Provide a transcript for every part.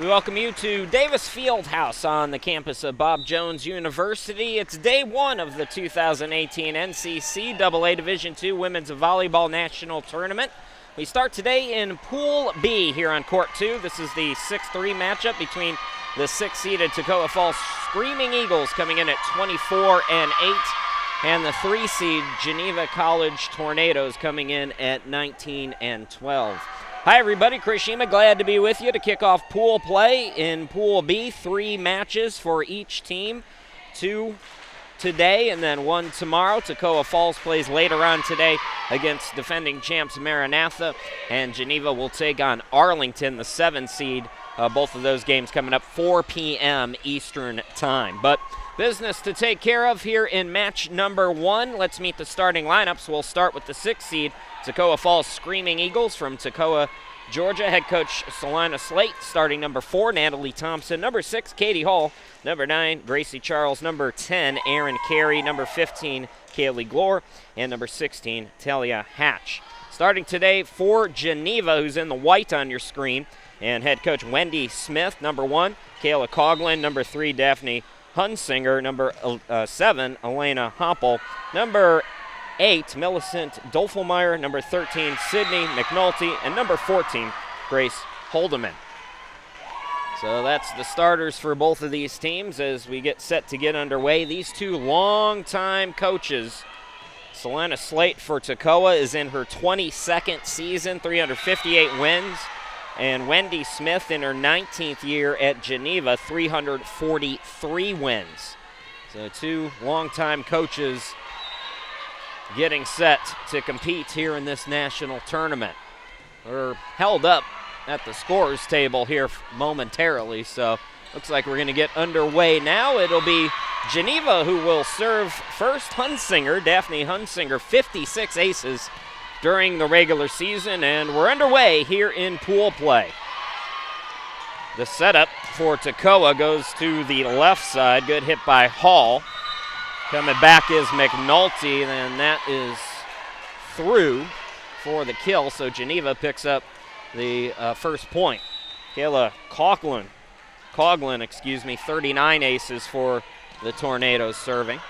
We welcome you to Davis Fieldhouse on the campus of Bob Jones University. It's day one of the 2018 NCAA Division II Women's Volleyball National Tournament. We start today in Pool B here on Court 2. This is the 6-3 matchup between the 6-seeded Toccoa Falls Screaming Eagles coming in at 24-8, and the 3-seed Geneva College Tornadoes coming in at 19-12. Hi everybody, Chris Shima, glad to be with you to kick off pool play in Pool B. 3 matches for each team, 2 today and then 1 tomorrow. Toccoa Falls plays later on today against defending champs Maranatha, and Geneva will take on Arlington, the 7-seed. Both of those games coming up 4 p.m. Eastern time. But business to take care of here in match number 1. Let's meet the starting lineups. We'll start with the 6-seed Toccoa Falls Screaming Eagles from Toccoa, Georgia. Head coach Solana Slate. Starting number 4, Natalie Thompson. Number 6, Katie Hall. Number 9, Gracie Charles. Number 10, Aaron Carey. Number 15, Kaylee Glore. And number 16, Talia Hatch. Starting today for Geneva, who's in the white on your screen, and head coach Wendy Smith. Number 1, Kayla Coughlin. Number 3, Daphne Hunsinger. Number 7, Elena Hoppel. Number 8, Millicent Dolfelmeyer. Number 13, Sydney McNulty. And number 14, Grace Holdeman. So that's the starters for both of these teams as we get set to get underway. These two longtime coaches, Solana Slate for Toccoa is in her 22nd season, 358 wins. And Wendy Smith in her 19th year at Geneva, 343 wins. So 2 longtime coaches getting set to compete here in this national tournament. We're held up at the scorers table here momentarily, so looks like we're going to get underway now. It'll be Geneva who will serve first. Hunsinger, Daphne Hunsinger, 56 aces during the regular season, and we're underway here in pool play. The setup for Toccoa goes to the left side. Good hit by Hall. Coming back is McNulty, and that is through for the kill, so Geneva picks up the first point. Kayla Coughlin, 39 aces for the Tornadoes serving.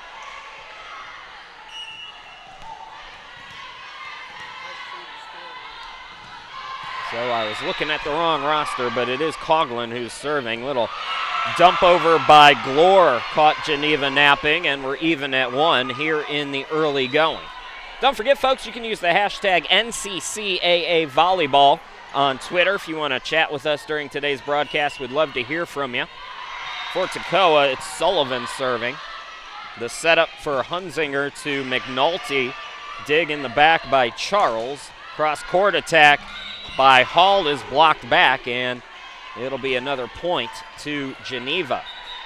So I was looking at the wrong roster, but it is Coughlin who's serving. Little dump over by Glore caught Geneva napping, and we're even at 1 here in the early going. Don't forget, folks, you can use the hashtag NCCAA Volleyball on Twitter if you want to chat with us during today's broadcast. We'd love to hear from you. For Toccoa, it's Sullivan serving. The setup for Hunsinger to McNulty. Dig in the back by Charles. Cross-court attack by Hall is blocked back, and it'll be another point to Geneva.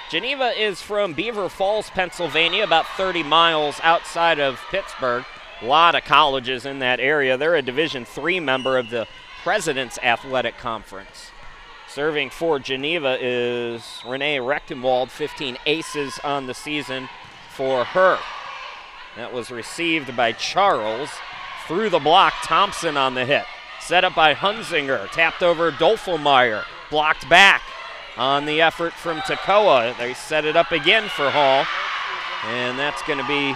Geneva is from Beaver Falls, Pennsylvania, about 30 miles outside of Pittsburgh. A lot of colleges in that area. They're a Division III member of the President's Athletic Conference. Serving for Geneva is Renee Rechtenwald, 15 aces on the season for her. That was received by Charles. Through the block, Thompson on the hit. Set up by Hunsinger, tapped over Dolfelmeyer, blocked back on the effort from Toccoa. They set it up again for Hall, and that's going to be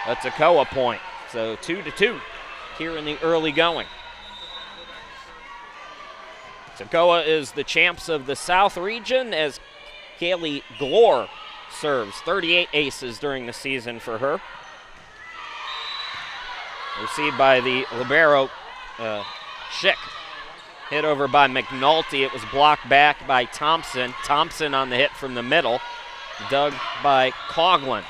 a Toccoa point. So 2-2 here in the early going. Toccoa is the champs of the South region as Kaylee Glore serves. 38 aces during the season for her. Received by the libero, Schick. Hit over by McNulty. It was blocked back by Thompson. Thompson on the hit from the middle. Dug by Coughlin.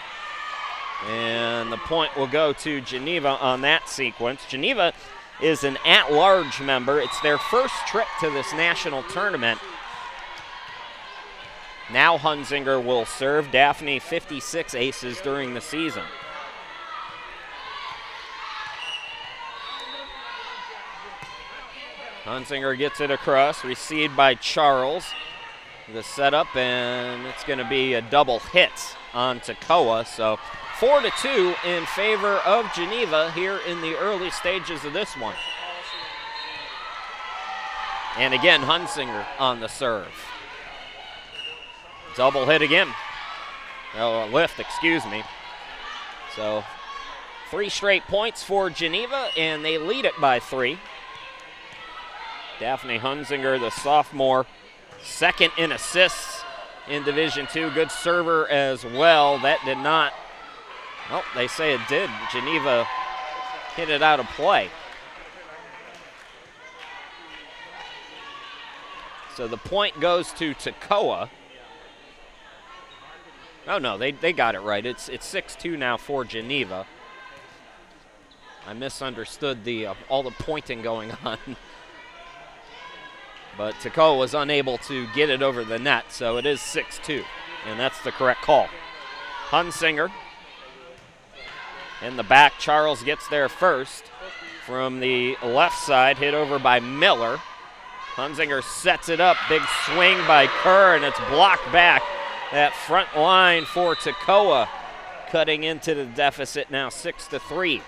And the point will go to Geneva on that sequence. Geneva is an at-large member. It's their first trip to this national tournament. Now Hunsinger will serve. Daphne, 56 aces during the season. Hunsinger gets it across, received by Charles. The setup, and it's going to be a double hit on Toccoa. So 4-2 in favor of Geneva here in the early stages of this one. And again, Hunsinger on the serve. Double hit again. Oh, lift, excuse me. So 3 straight points for Geneva, and they lead it by 3. Daphne Hunzinger, the sophomore, second in assists in Division II. Good server as well. That did not, well, they say it did. Geneva hit it out of play. So the point goes to Toccoa. Oh, no, they got it right. It's 6-2 now for Geneva. I misunderstood all the pointing going on. But Toccoa was unable to get it over the net, so it is 6-2, and that's the correct call. Hunsinger in the back. Charles gets there first from the left side, hit over by Miller. Hunsinger sets it up, big swing by Kerr, and it's blocked back. That front line for Toccoa cutting into the deficit now 6-3.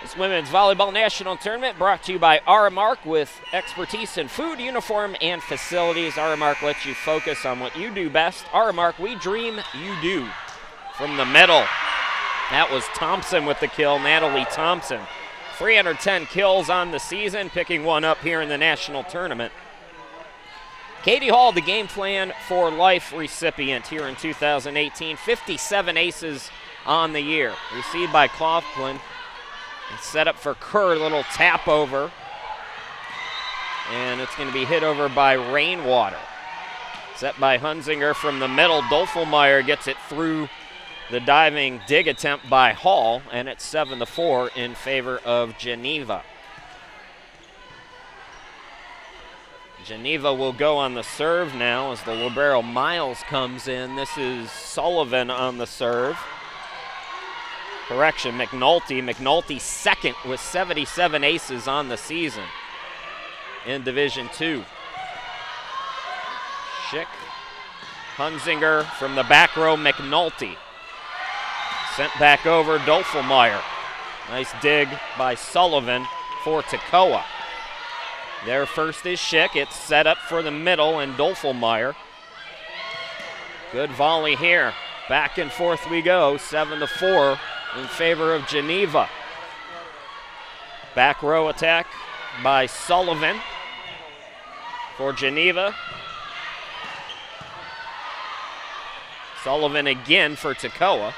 This Women's Volleyball National Tournament brought to you by Aramark with expertise in food, uniform, and facilities. Aramark lets you focus on what you do best. Aramark, we dream, you do. From the middle, that was Thompson with the kill, Natalie Thompson. 310 kills on the season, picking one up here in the national tournament. Katie Hall, the Game Plan for Life recipient here in 2018. 57 aces on the year. Received by Coughlin. It's set up for Kerr, little tap over. And it's going to be hit over by Rainwater. Set by Hunsinger from the middle. Dolfelmeyer gets it through the diving dig attempt by Hall, and it's 7-4 in favor of Geneva. Geneva will go on the serve now as the libero Miles comes in. This is Sullivan on the serve. Correction, McNulty. McNulty second with 77 aces on the season in Division II. Schick, Hunsinger from the back row, McNulty. Sent back over, Dolfelmeyer. Nice dig by Sullivan for Toccoa. There first is Schick. It's set up for the middle and Dolfelmeyer. Good volley here. Back and forth we go, 7-4 in favor of Geneva. Back row attack by Sullivan for Geneva. Sullivan again for Toccoa.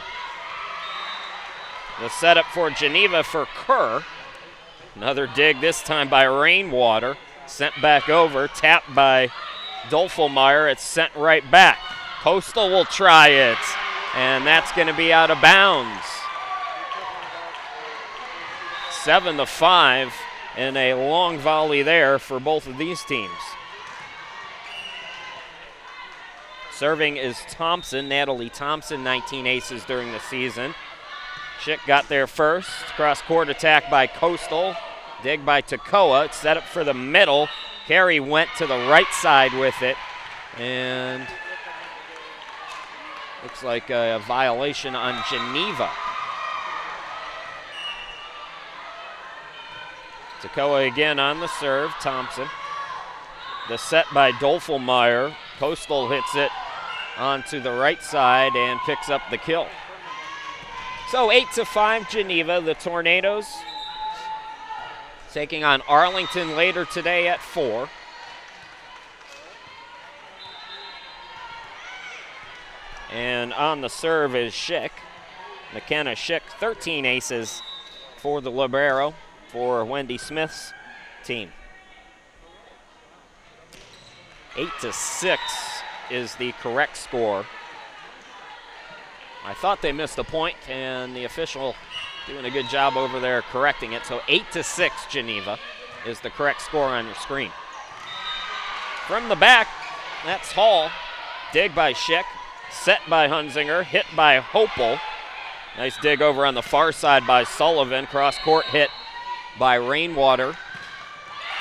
The setup for Geneva for Kerr. Another dig, this time by Rainwater. Sent back over, tapped by Dolfelmeyer. It's sent right back. Coastal will try it, and that's going to be out of bounds. 7-5, and a long volley there for both of these teams. Serving is Thompson, Natalie Thompson, 19 aces during the season. Schick got there first. Cross-court attack by Coastal. Dig by Toccoa. It's set up for the middle. Carey went to the right side with it. And looks like a violation on Geneva. Toccoa again on the serve. Thompson. The set by Dolfelmeyer. Coastal hits it onto the right side and picks up the kill. So 8-5 Geneva, the Tornadoes taking on Arlington later today at 4. And on the serve is Schick. McKenna Schick, 13 aces for the libero for Wendy Smith's team. 8-6 is the correct score. I thought they missed a point, and the official doing a good job over there correcting it. So 8-6 Geneva is the correct score on your screen. From the back, that's Hall. Dig by Schick, set by Hunsinger, hit by Hopel. Nice dig over on the far side by Sullivan. Cross-court hit by Rainwater.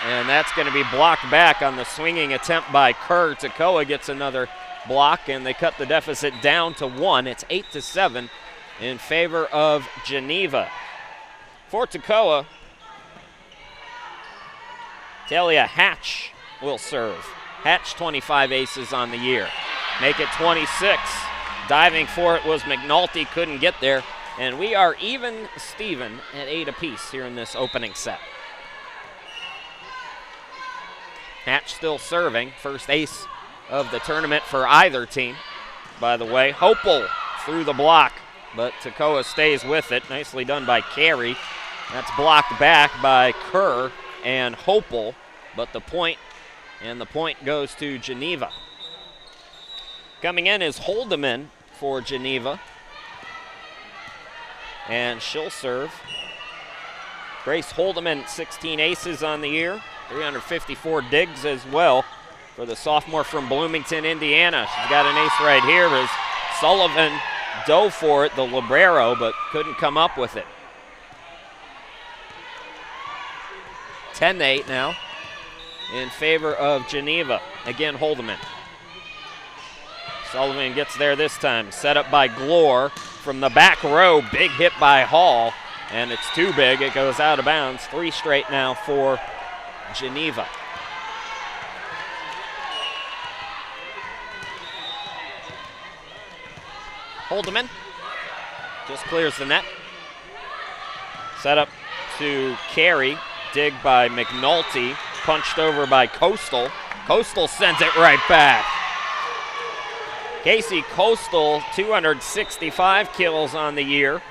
And that's going to be blocked back on the swinging attempt by Kerr. Toccoa gets another block, and they cut the deficit down to 1. It's 8-7 in favor of Geneva. For Toccoa, Talia Hatch will serve. Hatch, 25 aces on the year. make it 26. Diving for it was McNulty, couldn't get there. And we are even Steven at 8 apiece here in this opening set. Hatch still serving, first ace of the tournament for either team, by the way. Hopel through the block, but Toccoa stays with it. Nicely done by Carey. That's blocked back by Kerr and Hopel, but the point goes to Geneva. Coming in is Holdeman for Geneva, and she'll serve. Grace Holdeman, 16 aces on the year, 354 digs as well for the sophomore from Bloomington, Indiana. She's got an ace right here as Sullivan dove for it, the libero, but couldn't come up with it. 10-8 now in favor of Geneva. Again, Holdeman. Sullivan gets there this time. Set up by Glore from the back row. Big hit by Hall, and it's too big. It goes out of bounds. 3 straight now for Geneva. Holdeman just clears the net. Set up to Carey. Dig by McNulty. Punched over by Coastal. Coastal sends it right back. Casey Coastal, 265 kills on the year,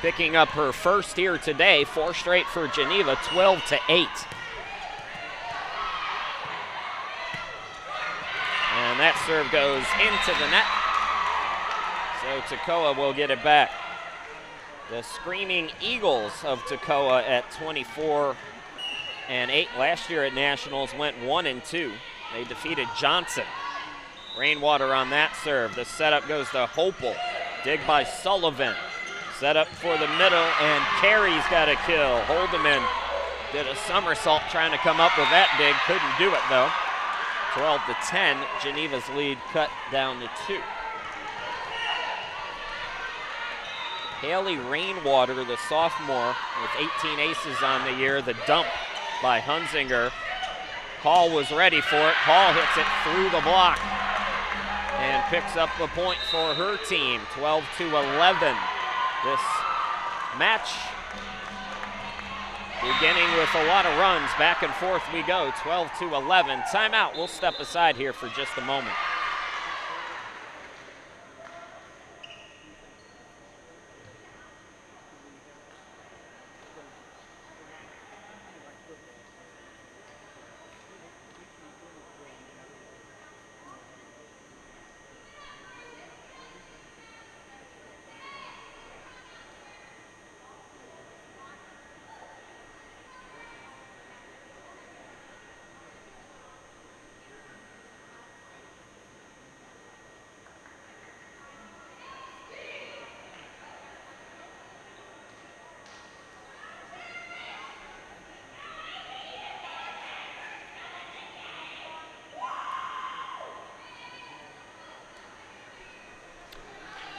picking up her first here today. 4 straight for Geneva, 12-8. And that serve goes into the net. So Toccoa will get it back. The Screaming Eagles of Toccoa at 24-8. Last year at Nationals went 1-2. They defeated Johnson. Rainwater on that serve. The setup goes to Hopel. Dig by Sullivan. Set up for the middle, and Carey's got a kill. Holdeman did a somersault trying to come up with that dig. Couldn't do it, though. 12-10. Geneva's lead cut down to 2. Haley Rainwater, the sophomore, with 18 aces on the year. The dump by Hunzinger. Hall was ready for it. Hall hits it through the block and picks up the point for her team, 12-11. This match beginning with a lot of runs. Back and forth we go, 12-11. Timeout, we'll step aside here for just a moment.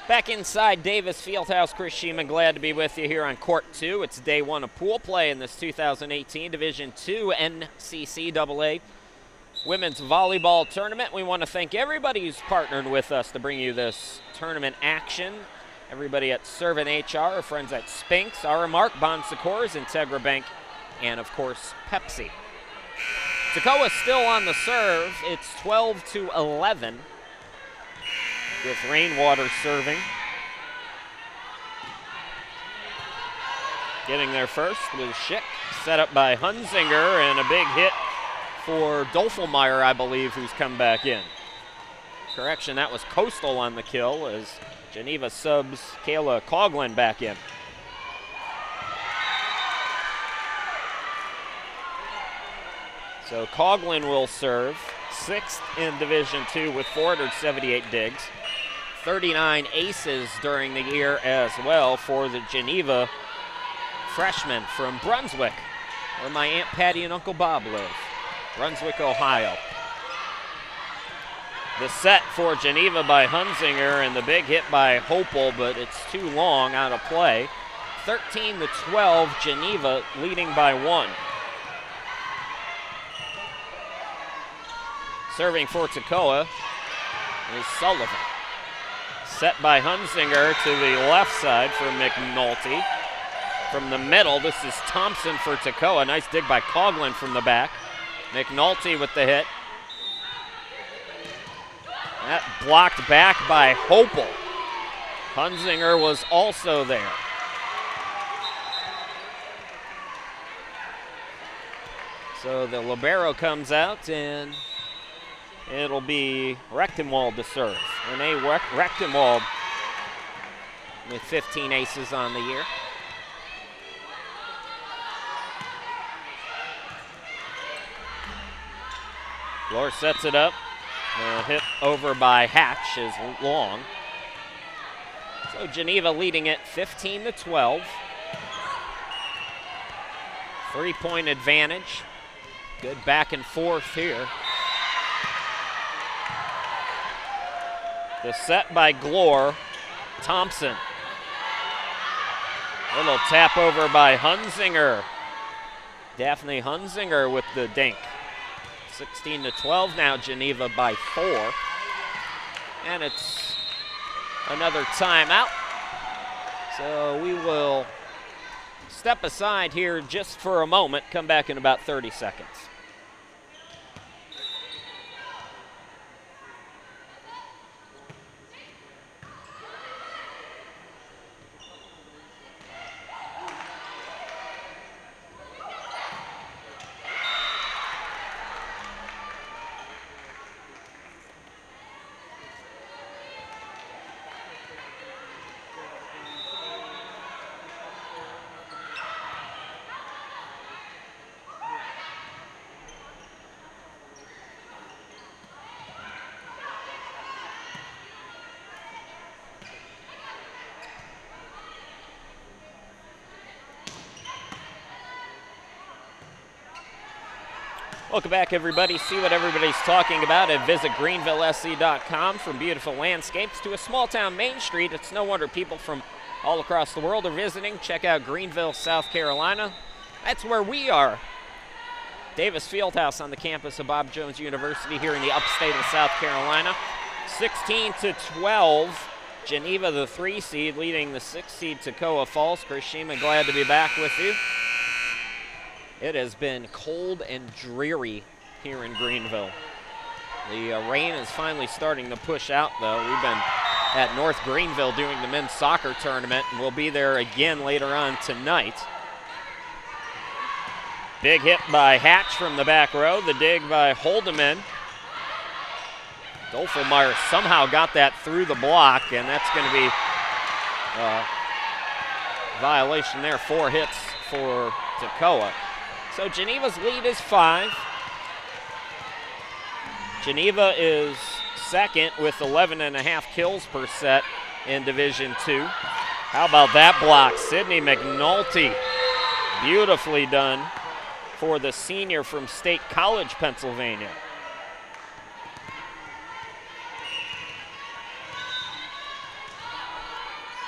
Back inside Davis Fieldhouse, Chris Sheeman, glad to be with you here on Court 2. It's day 1 of pool play in this 2018 Division II NCCAA Women's Volleyball Tournament. We want to thank everybody who's partnered with us to bring you this tournament action. Everybody at Servant HR, our friends at Spinks, Aramark, Bon Secours, Integra Bank, and of course, Pepsi. Toccoa still on the serve. It's 12-11. With Rainwater serving. Getting there first was Schick, set up by Hunzinger, and a big hit for Dolfelmeyer, I believe, who's come back in. Correction, that was Coastal on the kill as Geneva subs Kayla Coughlin back in. So Coughlin will serve, 6th in Division II with 478 digs. 39 aces during the year as well for the Geneva freshman from Brunswick, where my Aunt Patty and Uncle Bob live, Brunswick, Ohio. The set for Geneva by Hunzinger and the big hit by Hopel, but it's too long out of play. 13-12, Geneva leading by 1. Serving for Toccoa is Sullivan. Set by Hunzinger to the left side for McNulty. From the middle, this is Thompson for Toccoa. Nice dig by Coughlin from the back. McNulty with the hit. That blocked back by Hopel. Hunzinger was also there. So the libero comes out, and it'll be Rechtenwald to serve. Renee Rechtenwald with 15 aces on the year. Lohr sets it up. The hit over by Hatch is long. So Geneva leading it 15-12. 3-point advantage. Good back and forth here. The set by Glor. Thompson. Little tap over by Hunzinger. Daphne Hunzinger with the dink. 16-12 now, Geneva by 4. And it's another timeout. So we will step aside here just for a moment, come back in about 30 seconds. Welcome back, everybody. See what everybody's talking about and visit greenvillesc.com. From beautiful landscapes to a small town Main Street, it's no wonder people from all across the world are visiting. Check out Greenville, South Carolina. That's where we are. Davis Fieldhouse on the campus of Bob Jones University here in the upstate of South Carolina. 16-12. Geneva, the 3 seed, leading the 6 seed Toccoa Falls. Chris Shima, glad to be back with you. It has been cold and dreary here in Greenville. The rain is finally starting to push out, though. We've been at North Greenville doing the men's soccer tournament, and we'll be there again later on tonight. Big hit by Hatch from the back row. The dig by Holdeman. Dolfelmeyer somehow got that through the block, and that's going to be a violation there. 4 hits for Toccoa. So Geneva's lead is 5. Geneva is second with 11.5 kills per set in Division II. How about that block? Sydney McNulty. Beautifully done for the senior from State College, Pennsylvania.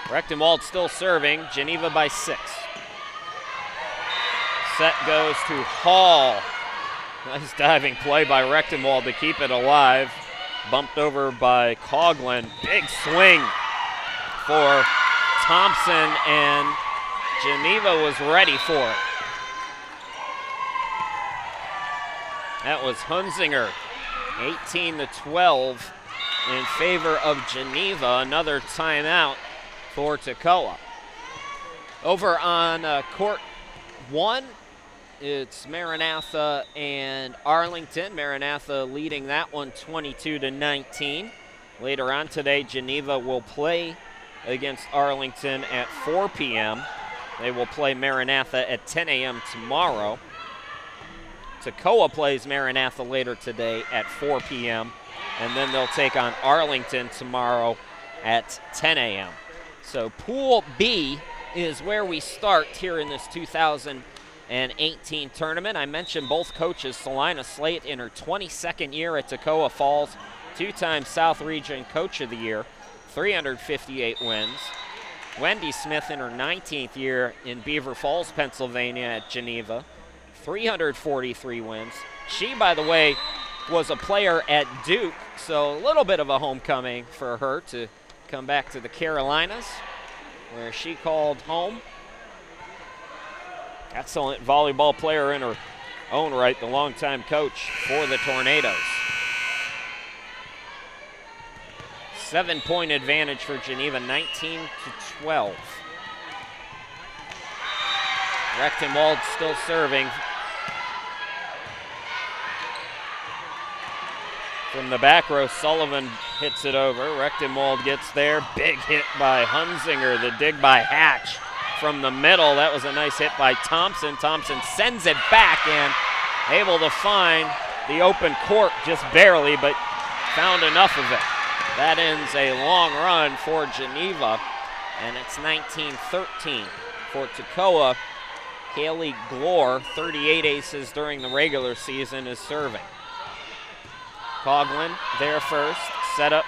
Rechtenwald still serving. Geneva by 6. Set goes to Hall. Nice diving play by Rechtenwald to keep it alive. Bumped over by Coughlin. Big swing for Thompson, and Geneva was ready for it. That was Hunzinger. 18-12 in favor of Geneva. Another timeout for Toccoa. Over on court 1, it's Maranatha and Arlington. Maranatha leading that one 22-19. Later on today, Geneva will play against Arlington at 4 p.m. They will play Maranatha at 10 a.m. tomorrow. Toccoa plays Maranatha later today at 4 p.m. and then they'll take on Arlington tomorrow at 10 a.m. So Pool B is where we start here in this 2018 tournament. I mentioned both coaches, Salina Slate in her 22nd year at Toccoa Falls, 2-time South Region Coach of the Year, 358 wins. Wendy Smith in her 19th year in Beaver Falls, Pennsylvania at Geneva, 343 wins. She, by the way, was a player at Duke, so a little bit of a homecoming for her to come back to the Carolinas, where she called home. Excellent volleyball player in her own right, the longtime coach for the Tornadoes. 7-point advantage for Geneva, 19-12. Rechtenwald still serving. From the back row, Sullivan hits it over. Rechtenwald gets there. Big hit by Hunzinger. The dig by Hatch from the middle. That was a nice hit by Thompson. Thompson sends it back and able to find the open court just barely, but found enough of it. That ends a long run for Geneva, and it's 19-13 for Toccoa. Haley Glore, 38 aces during the regular season, is serving. Coughlin there first, set up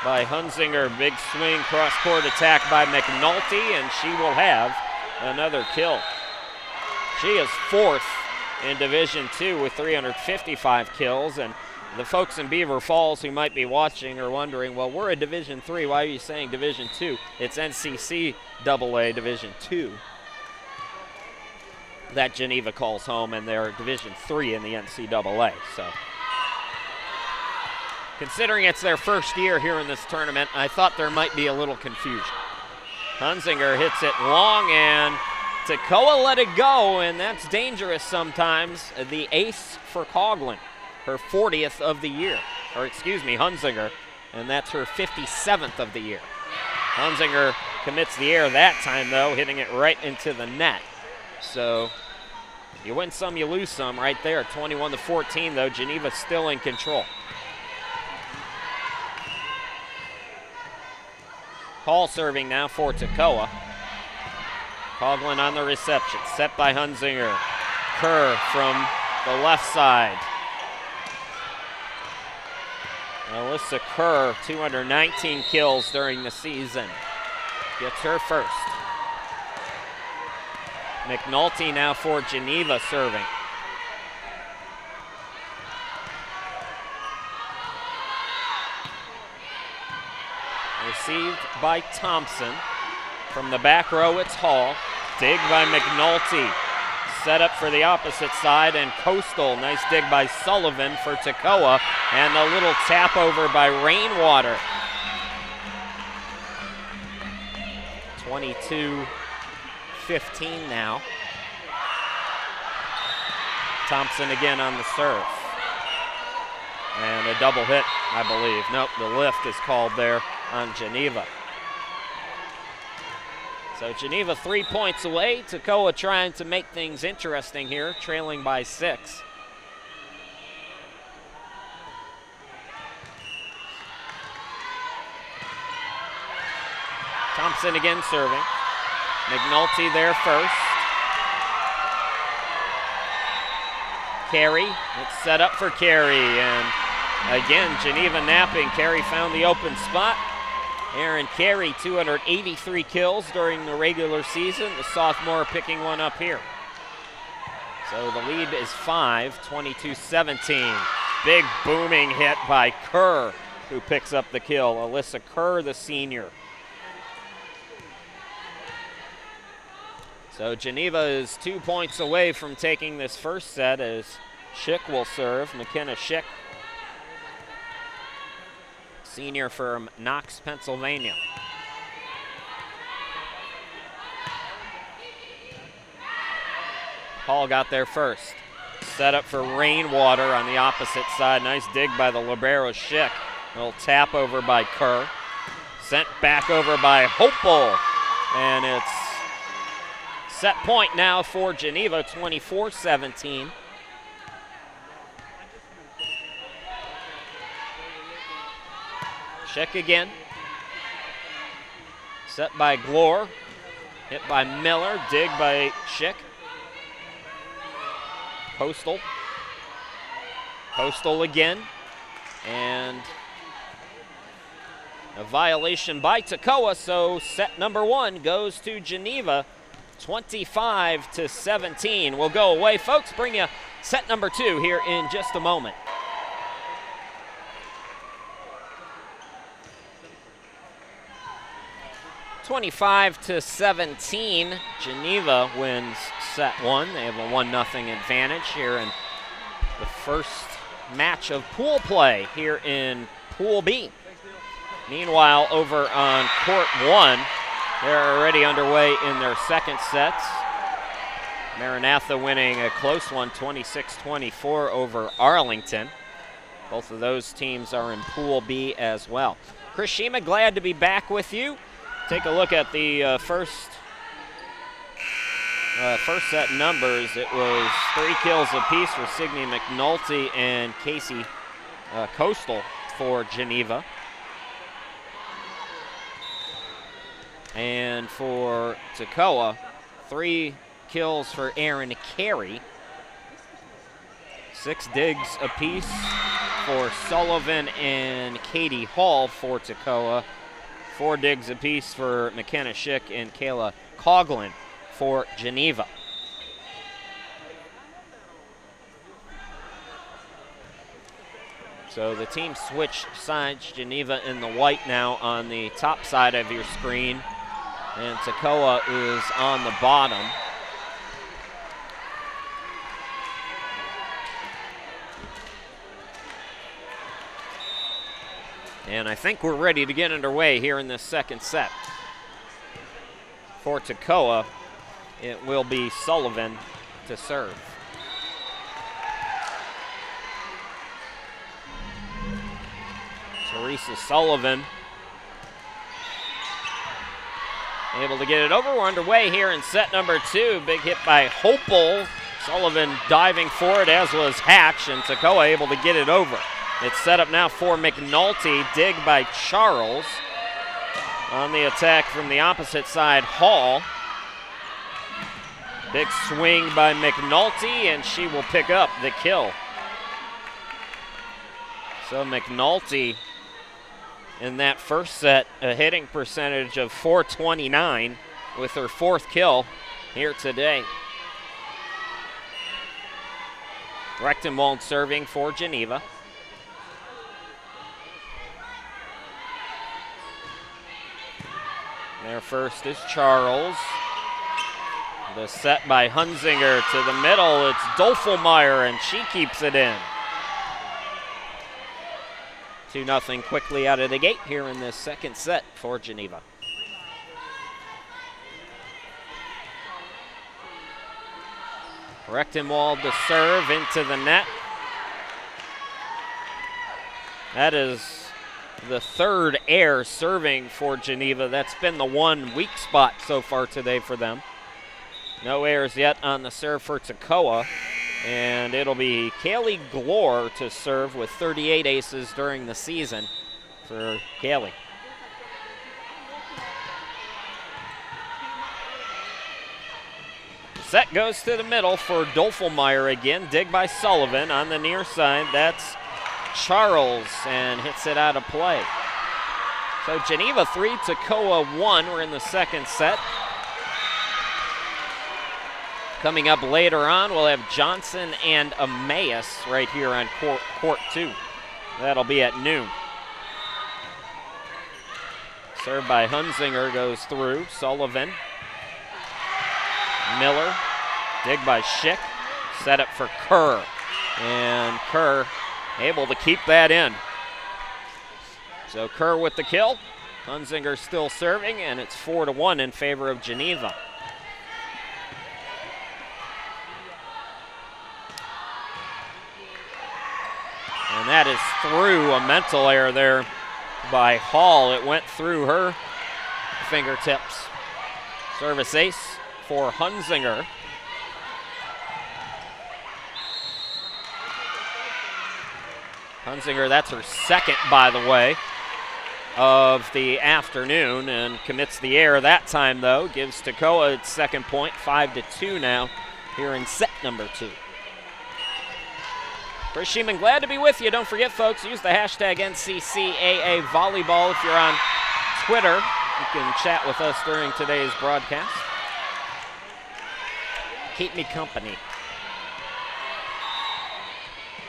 by Hunzinger. Big swing, cross-court attack by McNulty, and she will have another kill. She is fourth in Division II with 355 kills, and the folks in Beaver Falls who might be watching are wondering, well, we're a Division III. Why are you saying Division II? It's NCC AA Division II that Geneva calls home, and they're Division III in the NCAA. So, considering it's their first year here in this tournament, I thought there might be a little confusion. Hunzinger hits it long, and Toccoa let it go, and that's dangerous sometimes. The ace for Coughlin, her 40th of the year, or excuse me, Hunzinger, and that's her 57th of the year. Hunzinger commits the error that time, though, hitting it right into the net. So you win some, you lose some right there. 21-14, though. Geneva still in control. Hall serving now for Toccoa. Coughlin on the reception, set by Hunzinger. Kerr from the left side. Alyssa Kerr, 219 kills during the season. Gets her first. McNulty now for Geneva serving. Received by Thompson. From the back row, it's Hall. Dig by McNulty. Set up for the opposite side, and Coastal. Nice dig by Sullivan for Toccoa, and a little tap over by Rainwater. 22-15 now. Thompson again on the serve. And a double hit, I believe. Nope, the lift is called there on Geneva. So Geneva 3 points away. Toccoa trying to make things interesting here, trailing by 6. Thompson again serving. McNulty there first. Carey, it's set up for Carey, and again, Geneva napping. Carey found the open spot. Aaron Carey, 283 kills during the regular season. The sophomore picking one up here. So the lead is 5, 22-17. Big booming hit by Kerr, who picks up the kill. Alyssa Kerr, the senior. So Geneva is 2 points away from taking this first set as Schick will serve. McKenna Schick, senior from Knox, Pennsylvania. Hall got there first. Set up for Rainwater on the opposite side. Nice dig by the libero Schick. A little tap over by Kerr. Sent back over by Hopel. And it's set point now for Geneva, 24-17. Schick again. Set by Glore. Hit by Miller. Dig by Schick. Coastal. Coastal again. And a violation by Toccoa, so set number 1 goes to Geneva, 25-17. We'll go away, folks. Bring you set number 2 here in just a moment. 25-17, Geneva wins set one. They have a 1-0 advantage here in the first match of pool play here in Pool B. Meanwhile, over on court one, they're already underway in their second sets. Maranatha winning a close one, 26-24 over Arlington. Both of those teams are in Pool B as well. Chris Shima, glad to be back with you. Take a look at the first set numbers. It was 3 kills apiece for Signe McNulty and Casey Coastal for Geneva. And for Toccoa, 3 kills for Aaron Carey. 6 digs apiece for Sullivan and Katie Hall for Toccoa. 4 digs apiece for McKenna Schick and Kayla Coughlin for Geneva. So the team switched sides. Geneva in the white now on the top side of your screen, and Toccoa is on the bottom. And I think we're ready to get underway here in this second set. For Toccoa, it will be Sullivan to serve. Teresa Sullivan able to get it over. We're underway here in set number 2. Big hit by Hopel. Sullivan diving for it, as was Hatch, and Toccoa able to get it over. It's set up now for McNulty. Dig by Charles. On the attack from the opposite side, Hall. Big swing by McNulty, and she will pick up the kill. So McNulty in that first set, a hitting percentage of .429 with her 4th kill here today. Rechtenwald serving for Geneva. There first is Charles. The set by Hunzinger to the middle. It's Dolfelmeyer, and she keeps it in. 2-0 quickly out of the gate here in this second set for Geneva. Rechtenwald to serve into the net. That is the 3rd air serving for Geneva. That's been the one weak spot so far today for them. No airs yet on the serve for Toccoa. And it'll be Kaylee Glore to serve with 38 aces during the season for Kaylee. Set goes to the middle for Dolfelmeyer again. Dig by Sullivan on the near side. That's Charles, and hits it out of play. So Geneva 3, Toccoa 1. We're in the second set. Coming up later on, we'll have Johnson and Emmaus right here on court 2. That'll be at noon. Served by Hunzinger goes through. Sullivan. Miller. Dig by Schick. Set up for Kerr. And Kerr able to keep that in. So Kerr with the kill. Hunzinger still serving, and it's 4-1 in favor of Geneva. And that is through a mental error there by Hall. It went through her fingertips. Service ace for Hunzinger. Hunzinger, that's her second, by the way, of the afternoon, and commits the error that time, though. Gives Toccoa its second point, 5-2 now, here in set number 2. Chris Sheeman, glad to be with you. Don't forget, folks, use the hashtag NCCAA Volleyball if you're on Twitter. You can chat with us during today's broadcast. Keep me company.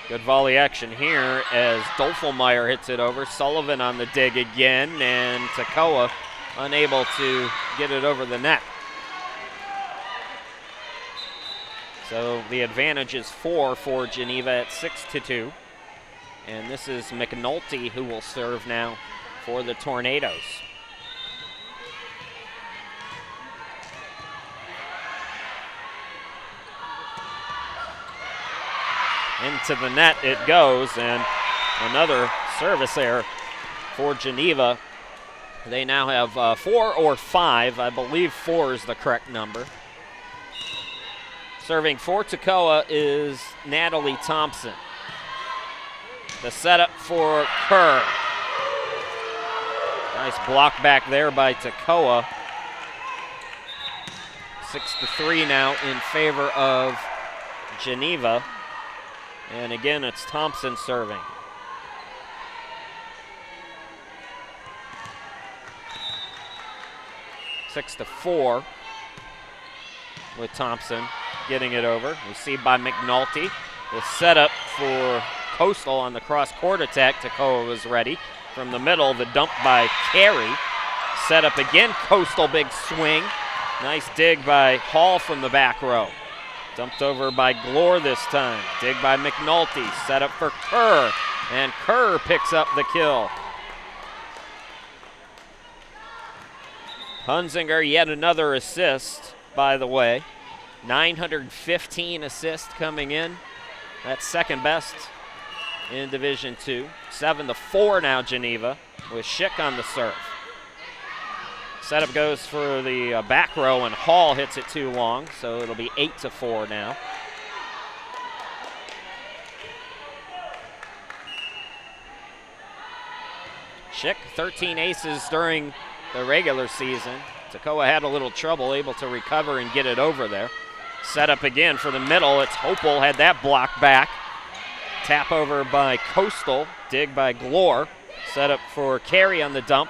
Good volley action here as Dolfelmeyer hits it over. Sullivan on the dig again, and Toccoa unable to get it over the net. So the advantage is 4 for Geneva at 6-2. And this is McNulty who will serve now for the Tornadoes. Into the net it goes, and another service error for Geneva. They now have 4 or 5. I believe 4 is the correct number. Serving for Toccoa is Natalie Thompson. The setup for Kerr. Nice block back there by Toccoa. 6-3 now in favor of Geneva. And again, it's Thompson serving. Six to 4 with Thompson getting it over. Received by McNulty. The setup for Coastal on the cross-court attack. Toccoa was ready. From the middle, the dump by Carey. Set up again, Coastal, big swing. Nice dig by Hall from the back row. Dumped over by Glore this time. Dig by McNulty. Set up for Kerr. And Kerr picks up the kill. Hunzinger, yet another assist, by the way. 915 assists coming in. That's second best in Division II. 7-4 now, Geneva, with Schick on the serve. Setup goes for the back row, and Hall hits it too long, so it'll be 8-4 now. Schick, 13 aces during the regular season. Toccoa had a little trouble, able to recover and get it over there. Setup again for the middle. It's Hopel, had that blocked back. Tap over by Coastal, dig by Glore. Setup for Carey on the dump.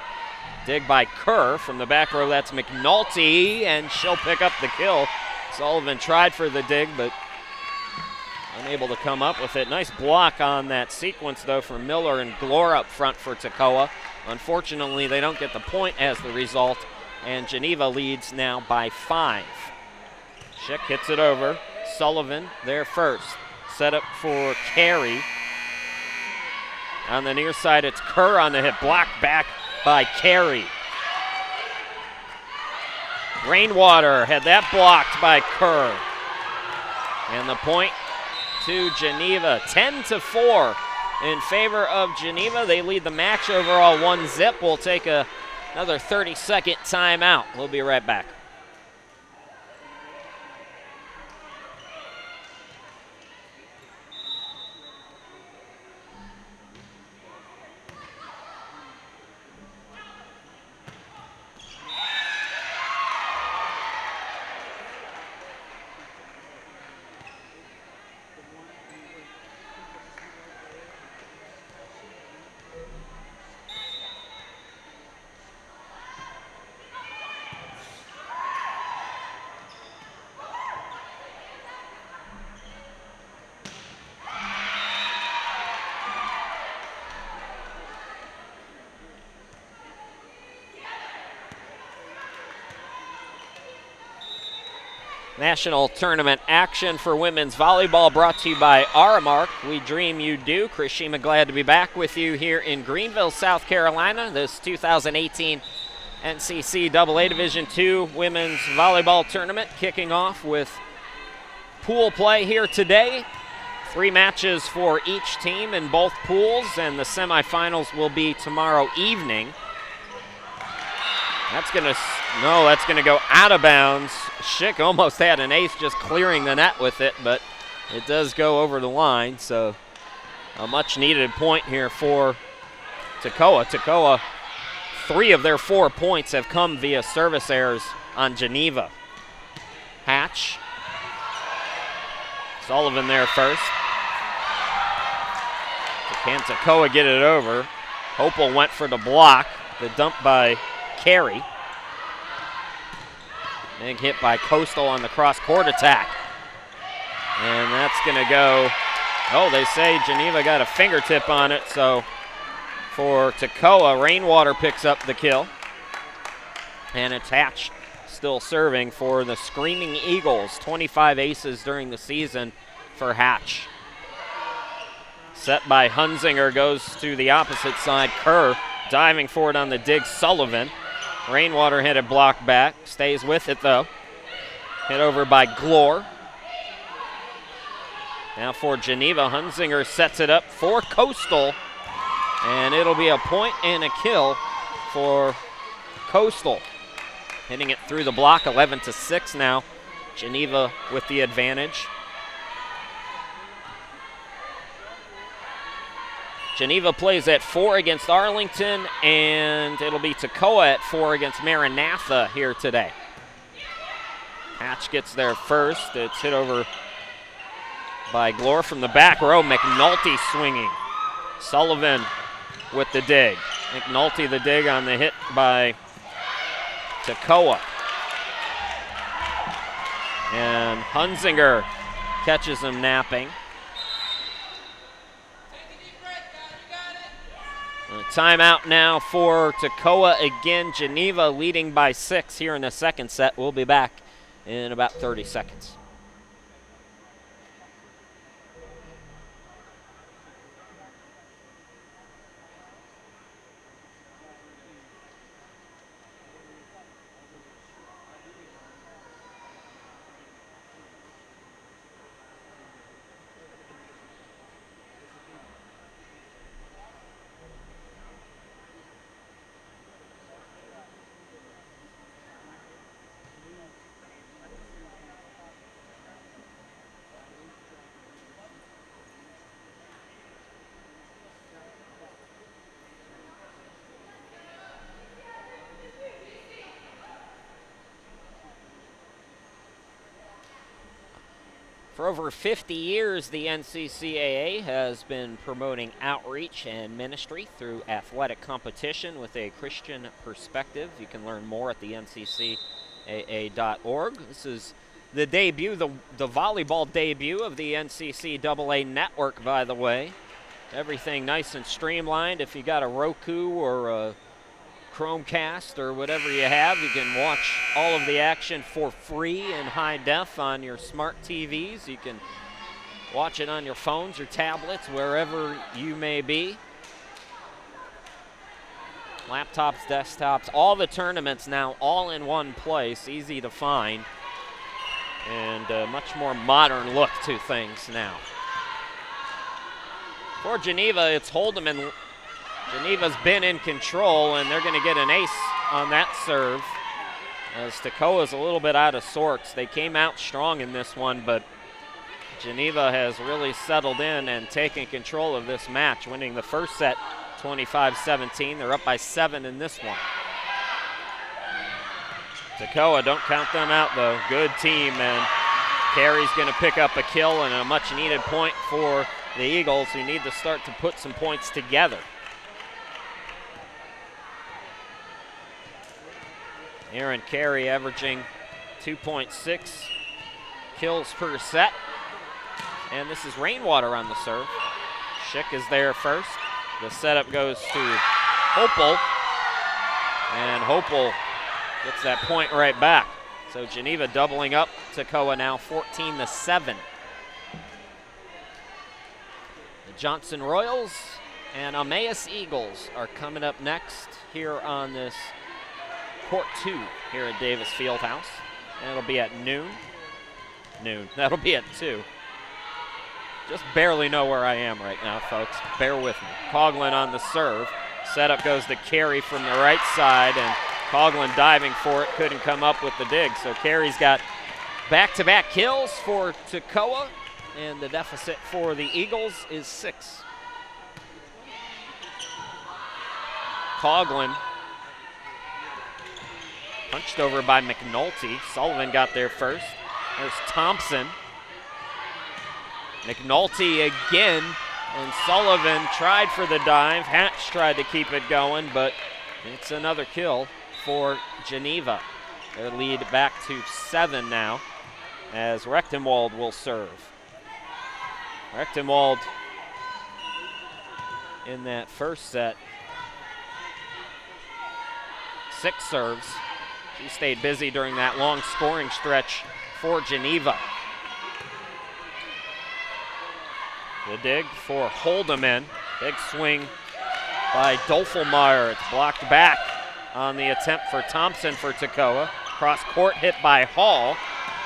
Dig by Kerr from the back row. That's McNulty, and she'll pick up the kill. Sullivan tried for the dig, but unable to come up with it. Nice block on that sequence, though, for Miller and Glore up front for Toccoa. Unfortunately, they don't get the point as the result, and Geneva leads now by 5. Schick hits it over. Sullivan there first. Set up for Carey. On the near side, it's Kerr on the hit. Blocked back by Carey. Rainwater had that blocked by Kerr. And the point to Geneva, 10-4 in favor of Geneva. They lead the match overall 1-0. We'll take another 30-second timeout. We'll be right back. National tournament action for women's volleyball brought to you by Aramark. We dream you do. Chris Shima, glad to be back with you here in Greenville, South Carolina. This 2018 NCCAA Division II women's volleyball tournament kicking off with pool play here today. 3 matches for each team in both pools, and the semifinals will be tomorrow evening. That's going to go out of bounds. Schick almost had an ace just clearing the net with it, but it does go over the line, so a much-needed point here for Toccoa. Toccoa, 3 of their 4 points have come via service errors on Geneva. Hatch. Sullivan there first. Can Toccoa get it over? Hopel went for the block. The dump by Carey. Big hit by Coastal on the cross-court attack. And that's going to go, they say Geneva got a fingertip on it, so for Toccoa, Rainwater picks up the kill. And it's Hatch still serving for the Screaming Eagles. 25 aces during the season for Hatch. Set by Hunzinger, goes to the opposite side. Kerr diving for it on the dig. Sullivan. Rainwater hit it blocked back. Stays with it though. Hit over by Glore. Now for Geneva, Hunzinger sets it up for Coastal. And it'll be a point and a kill for Coastal. Hitting it through the block, 11-6 now. Geneva with the advantage. Geneva plays at 4 against Arlington, and it'll be Toccoa at 4 against Maranatha here today. Hatch gets there first. It's hit over by Glore from the back row. McNulty swinging. Sullivan with the dig. McNulty the dig on the hit by Toccoa. And Hunzinger catches him napping. A timeout now for Toccoa again. Geneva leading by 6 here in the second set. We'll be back in about 30 seconds. For over 50 years, the NCCAA has been promoting outreach and ministry through athletic competition with a Christian perspective. You can learn more at the nccaa.org. This is the debut, the volleyball debut of the NCCAA network, by the way. Everything nice and streamlined. If you got a Roku or a Chromecast or whatever you have, you can watch all of the action for free in high def on your smart TVs. You can watch it on your phones or tablets, wherever you may be. Laptops, desktops, all the tournaments now all in one place, easy to find, and a much more modern look to things now. For Geneva, it's Hold'em, and Geneva's been in control, and they're going to get an ace on that serve as Toccoa's a little bit out of sorts. They came out strong in this one, but Geneva has really settled in and taken control of this match, winning the first set 25-17. They're up by 7 in this one. Toccoa, don't count them out, though. Good team, and Carey's going to pick up a kill and a much-needed point for the Eagles, who need to start to put some points together. Aaron Carey averaging 2.6 kills per set. And this is Rainwater on the serve. Schick is there first. The setup goes to Hopel. And Hopel gets that point right back. So Geneva doubling up. Toccoa now 14-7. The Johnson Royals and Emmaus Eagles are coming up next here on this Court 2 here at Davis Fieldhouse. And it'll be at noon. That'll be at 2. Just barely know where I am right now, folks. Bear with me. Coughlin on the serve. Setup goes to Carey from the right side, and Coughlin diving for it, couldn't come up with the dig. So Carey's got back-to-back kills for Toccoa, and the deficit for the Eagles is 6. Coughlin punched over by McNulty. Sullivan got there first. There's Thompson. McNulty again, and Sullivan tried for the dive. Hatch tried to keep it going, but it's another kill for Geneva. Their lead back to 7 now, as Rechtenwald will serve. Rechtenwald in that first set, 6 serves, She stayed busy during that long scoring stretch for Geneva. The dig for Holdeman. Big swing by Dolfelmeyer. It's blocked back on the attempt for Thompson for Toccoa. Cross court hit by Hall.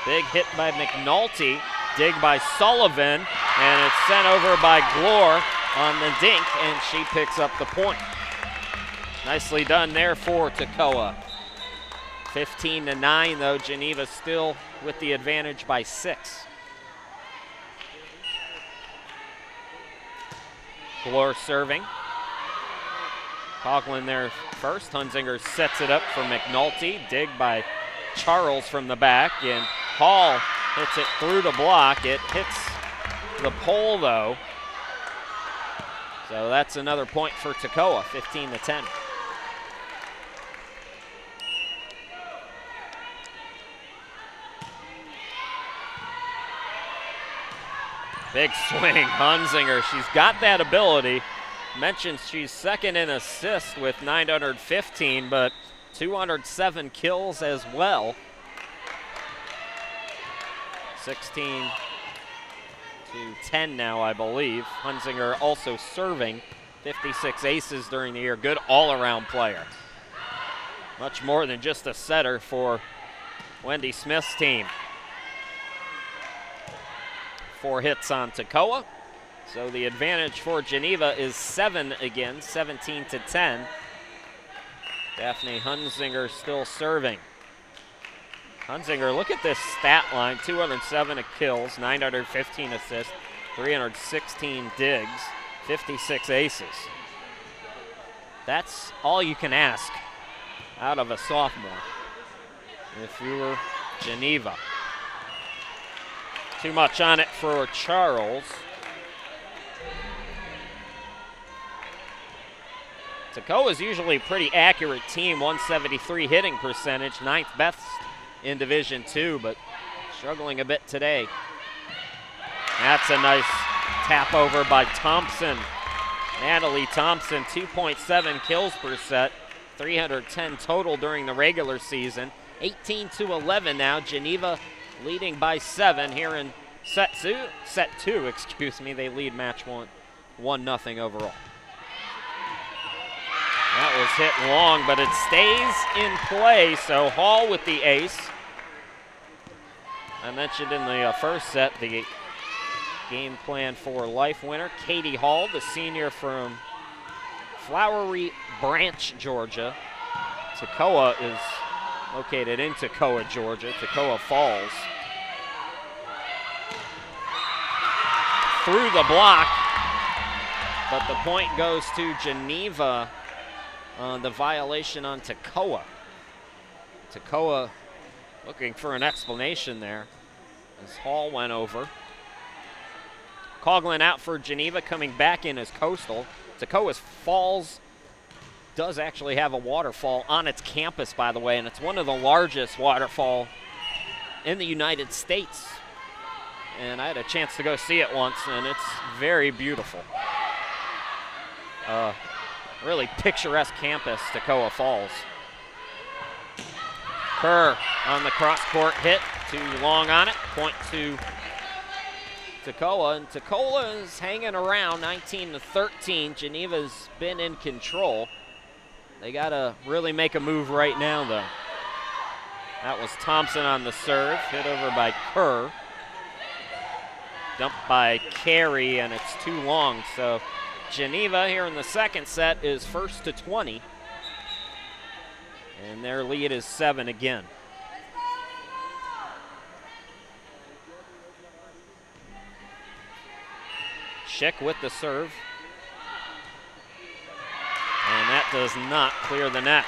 Big hit by McNulty. Dig by Sullivan. And it's sent over by Glore on the dink, and she picks up the point. Nicely done there for Toccoa. 15-9 though. Geneva still with the advantage by 6. Glore serving. Coughlin there first. Hunzinger sets it up for McNulty. Dig by Charles from the back, and Hall hits it through the block. It hits the pole though. So that's another point for Toccoa, 15-10. Big swing, Hunzinger. She's got that ability. Mentioned she's second in assists with 915, but 207 kills as well. 16-10 now, I believe. Hunzinger also serving, 56 aces during the year. Good all-around player. Much more than just a setter for Wendy Smith's team. 4 hits on Toccoa. So the advantage for Geneva is 7 again, 17-10. Daphne Hunzinger still serving. Hunzinger, look at this stat line, 207 kills, 915 assists, 316 digs, 56 aces. That's all you can ask out of a sophomore if you were Geneva. Too much on it for Charles. Toccoa is usually a pretty accurate team, 173 hitting percentage, 9th best in Division II, but struggling a bit today. That's a nice tap over by Thompson. Natalie Thompson, 2.7 kills per set, 310 total during the regular season. 18-11 now. Geneva leading by 7 here in set two, excuse me. They lead match 1-0 overall. That was hit long, but it stays in play, so Hall with the ace. I mentioned in the first set the game plan for life winner, Katie Hall, the senior from Flowery Branch, Georgia. Toccoa is located in Toccoa, Georgia. Toccoa Falls. Through the block, but the point goes to Geneva on the violation on Toccoa. Toccoa looking for an explanation there as Hall went over. Coughlin out for Geneva, coming back in as Coastal. Toccoa's Falls does actually have a waterfall on its campus, by the way, and it's one of the largest waterfall in the United States. And I had a chance to go see it once, and it's very beautiful. Really picturesque campus, Toccoa Falls. Kerr on the cross-court hit, too long on it. Point to Toccoa, and Toccoa is hanging around 19-13. Geneva's been in control. They gotta really make a move right now, though. That was Thompson on the serve, hit over by Kerr. Dumped by Carey, and it's too long, so Geneva here in the second set is first to 20. And their lead is 7 again. Schick with the serve. And that does not clear the net.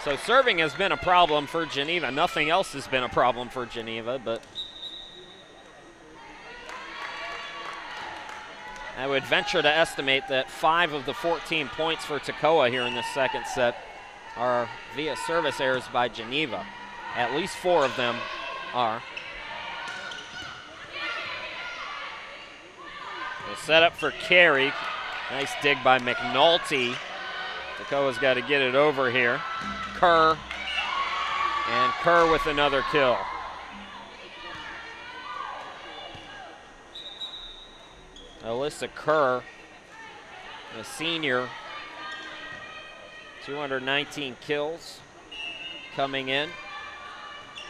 So serving has been a problem for Geneva. Nothing else has been a problem for Geneva, but I would venture to estimate that 5 of the 14 points for Toccoa here in the second set are via service errors by Geneva. At least 4 of them are. The setup for Carey. Nice dig by McNulty. Toccoa's got to get it over here. Kerr And Kerr with another kill. Alyssa Kerr, a senior, 219 kills coming in.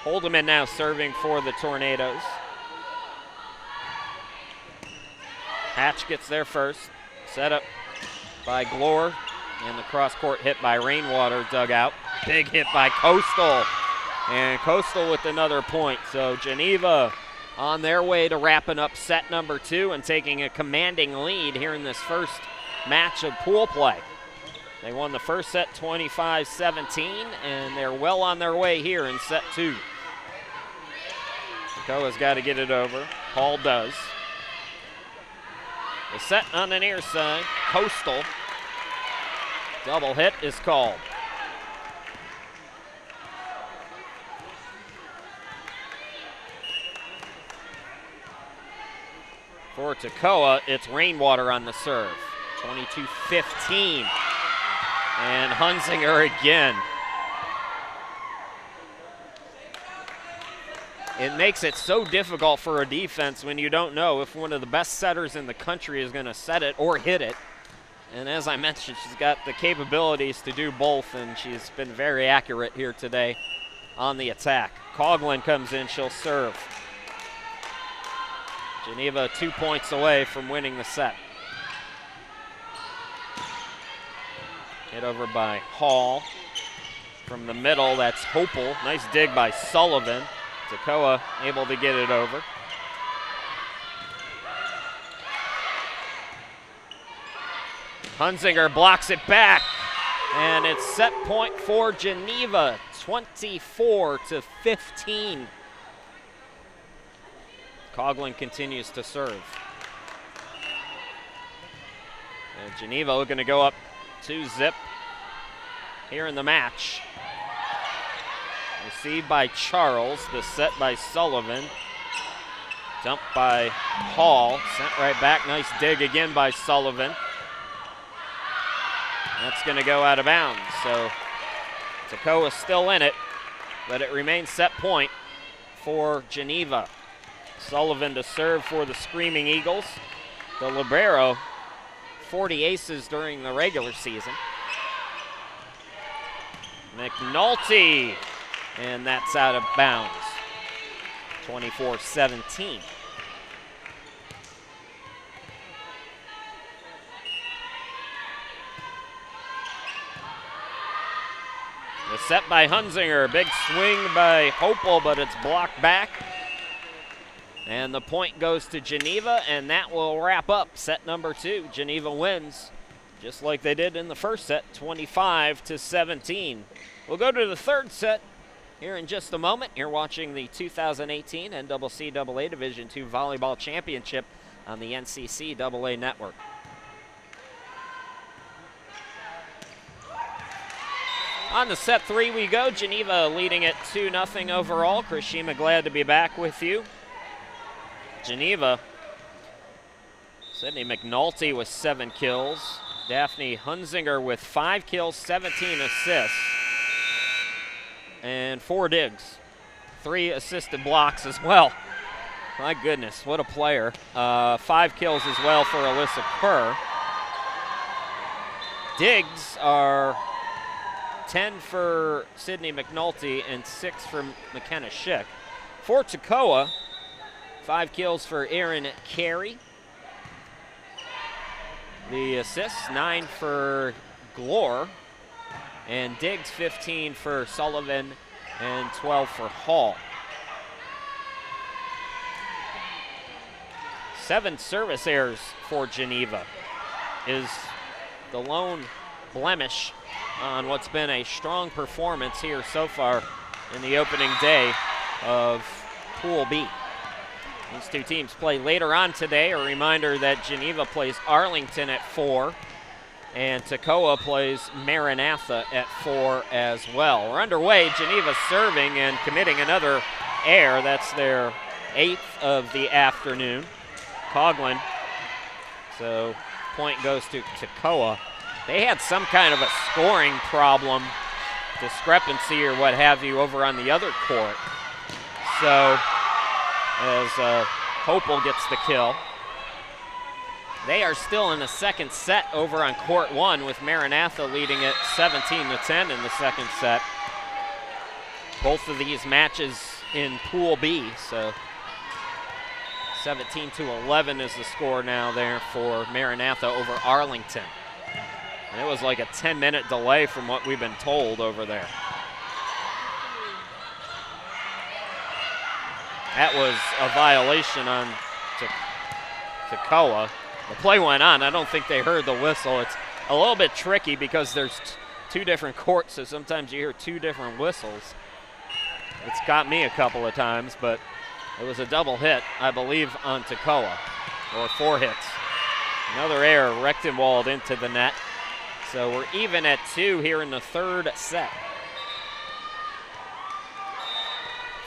Holdeman now serving for the Tornadoes. Hatch gets there first. Set up by Glore, and the cross-court hit by Rainwater dug out. Big hit by Coastal, and Coastal with another point. So Geneva on their way to wrapping up set number 2 and taking a commanding lead here in this first match of pool play. They won the first set 25-17, and they're well on their way here in set 2. Toccoa's got to get it over. Hall does. The set on the near side. Coastal. Double hit is called. For Toccoa, it's Rainwater on the serve. 22-15. And Hunzinger again. It makes it so difficult for a defense when you don't know if one of the best setters in the country is going to set it or hit it. And as I mentioned, she's got the capabilities to do both, and she's been very accurate here today on the attack. Coughlin comes in, she'll serve. Geneva 2 points away from winning the set. Hit over by Hall. From the middle, that's Hopel. Nice dig by Sullivan. Toccoa able to get it over. Hunzinger blocks it back, and it's set point for Geneva, 24-15. Coughlin continues to serve. And Geneva looking to go up 2-zip here in the match. Received by Charles, the set by Sullivan. Dumped by Hall, sent right back. Nice dig again by Sullivan. That's going to go out of bounds. So Toccoa still in it, but it remains set point for Geneva. Sullivan to serve for the Screaming Eagles. The libero, 40 aces during the regular season. McNulty, and that's out of bounds. 24-17. The set by Hunzinger, big swing by Hopel, but it's blocked back. And the point goes to Geneva, and that will wrap up set number 2. Geneva wins, just like they did in the first set, 25-17. We'll go to the third set here in just a moment. You're watching the 2018 NCCAA Division II Volleyball Championship on the NCCAA Network. On to set 3 we go. Geneva leading it 2-0 overall. Krishima, glad to be back with you. Geneva, Sydney McNulty with 7 kills. Daphne Hunzinger with 5 kills, 17 assists. And 4 digs. 3 assisted blocks as well. My goodness, what a player. 5 kills as well for Alyssa Kerr. Digs are 10 for Sydney McNulty and 6 for McKenna Schick. For Toccoa, 5 kills for Erin Carey. The assists, 9 for Glore. And digs, 15 for Sullivan and 12 for Hall. 7 service errors for Geneva is the lone blemish on what's been a strong performance here so far in the opening day of Pool B. These two teams play later on today. A reminder that Geneva plays Arlington at 4, and Toccoa plays Maranatha at 4 as well. We're underway. Geneva serving and committing another error. That's their 8th of the afternoon. Coughlin. So point goes to Toccoa. They had some kind of a scoring problem discrepancy or what have you over on the other court. So as Hopel gets the kill. They are still in the second set over on court one, with Maranatha leading at 17-10 in the second set. Both of these matches in Pool B, so 17-11 is the score now there for Maranatha over Arlington. And it was like a 10-minute delay from what we've been told over there. That was a violation on Toccoa. The play went on. I don't think they heard the whistle. It's a little bit tricky because there's two different courts, so sometimes you hear two different whistles. It's got me a couple of times, but it was a double hit, I believe, on Toccoa, or 4 hits. Another error, Rechtenwald into the net. So we're even at 2 here in the third set.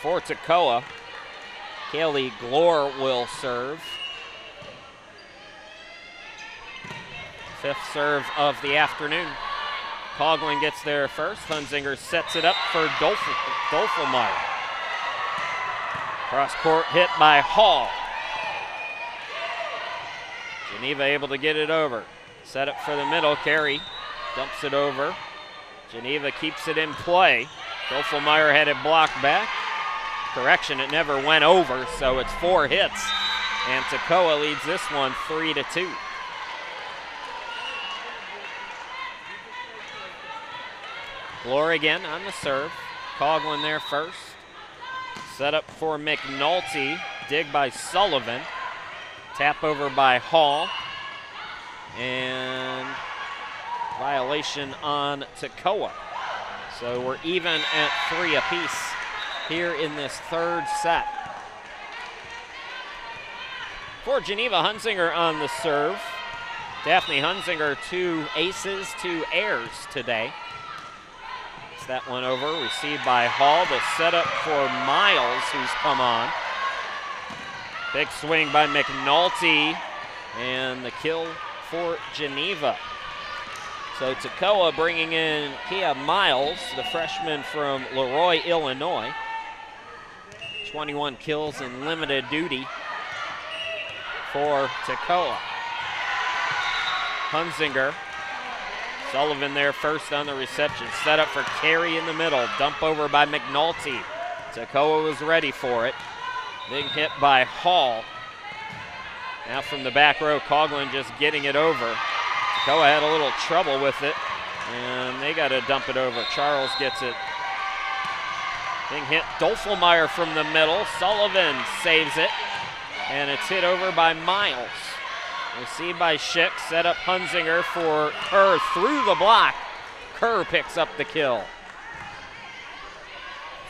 For Toccoa, Kaylee Glore will serve. 5th serve of the afternoon. Coughlin gets there first. Hunzinger sets it up for Dolfelmeyer. Cross court hit by Hall. Geneva able to get it over. Set up for the middle. Carey dumps it over. Geneva keeps it in play. Dolfelmeyer had it blocked back. Correction, it never went over, so it's 4 hits. And Toccoa leads this one 3-2. Glore again on the serve. Coughlin there first. Set up for McNulty. Dig by Sullivan. Tap over by Hall. And violation on Toccoa. So we're even at 3 apiece here in this third set. For Geneva, Hunzinger on the serve. Daphne Hunzinger, 2 aces, 2 airs today. That one over, received by Hall. The setup for Miles, who's come on. Big swing by McNulty, and the kill for Geneva. So Toccoa bringing in Kia Miles, the freshman from Leroy, Illinois. 21 kills in limited duty for Toccoa. Hunzinger. Sullivan there first on the reception. Set up for Carey in the middle. Dump over by McNulty. Toccoa was ready for it. Big hit by Hall. Now from the back row, Coughlin just getting it over. Toccoa had a little trouble with it, and they got to dump it over. Charles gets it. Big hit. Dolfelmeyer from the middle. Sullivan saves it, and it's hit over by Miles. Received by Schick, set up Hunzinger for Kerr through the block. Kerr picks up the kill.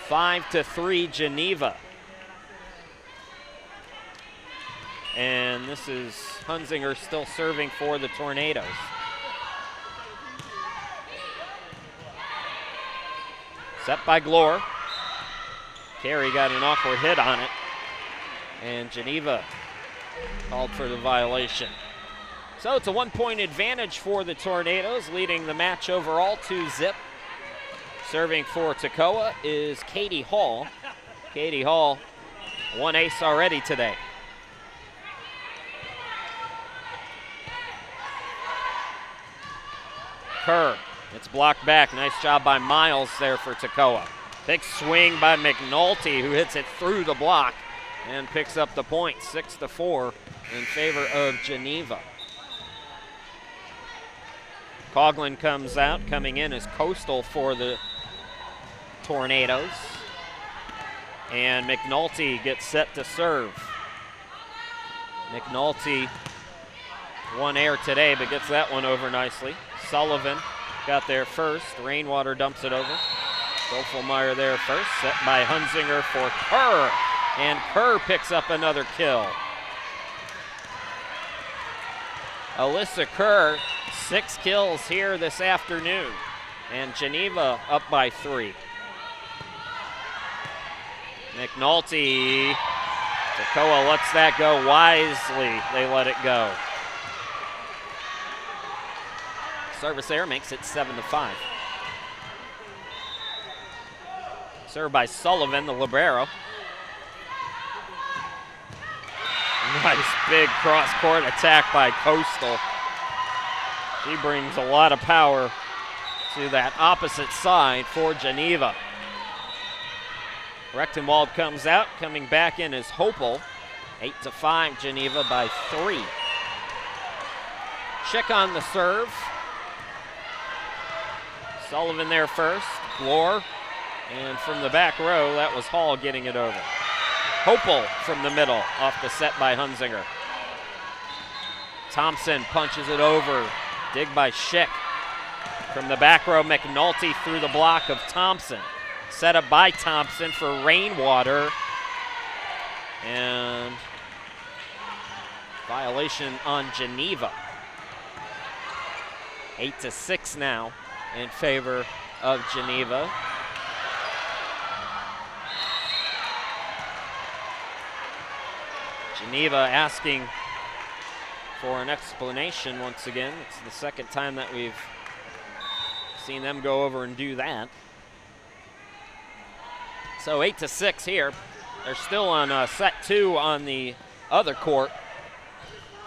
5-3 Geneva. And this is Hunzinger still serving for the Tornadoes. Set by Glore. Carey got an awkward hit on it. And Geneva called for the violation. So it's a 1-point advantage for the Tornadoes, leading the match overall 2-0. Serving for Toccoa is Katie Hall. Katie Hall, 1 ace already today. Kerr, it's blocked back. Nice job by Miles there for Toccoa. Big swing by McNulty, who hits it through the block and picks up the point, 6-4 in favor of Geneva. Coughlin comes out. Coming in is Coastal for the Tornadoes. And McNulty gets set to serve. McNulty, 1 air today, but gets that one over nicely. Sullivan got there first. Rainwater dumps it over. Dolfelmeyer there first, set by Hunzinger for Kerr. And Kerr picks up another kill. Alyssa Kerr, 6 kills here this afternoon. And Geneva up by 3. McNulty, Toccoa lets that go wisely. They let it go. Service error makes it 7-5. Served by Sullivan, the libero. Nice big cross-court attack by Coastal. She brings a lot of power to that opposite side for Geneva. Rechtenwald comes out. Coming back in is Hopel. 8-5, Geneva by 3. Schick on the serve. Sullivan there first. Glor. And from the back row, that was Hall getting it over. Hopel from the middle, off the set by Hunzinger. Thompson punches it over. Dig by Schick. From the back row, McNulty through the block of Thompson. Set up by Thompson for Rainwater. And violation on Geneva. 8-6 now in favor of Geneva. Geneva asking for an explanation once again. It's the second time that we've seen them go over and do that. So 8-6 here. They're still on set 2 on the other court.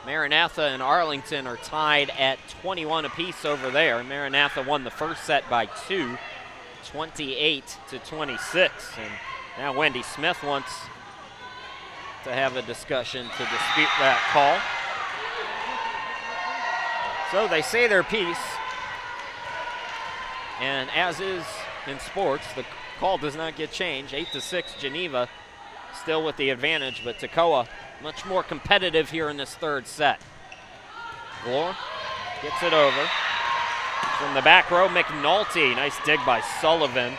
Maranatha and Arlington are tied at 21 apiece over there. Maranatha won the first set by 2, 28-26. And now Wendy Smith wants to have a discussion to dispute that call. So they say their piece. And as is in sports, the call does not get changed. 8-6, Geneva still with the advantage, but Toccoa much more competitive here in this third set. Glor gets it over. From the back row, McNulty. Nice dig by Sullivan.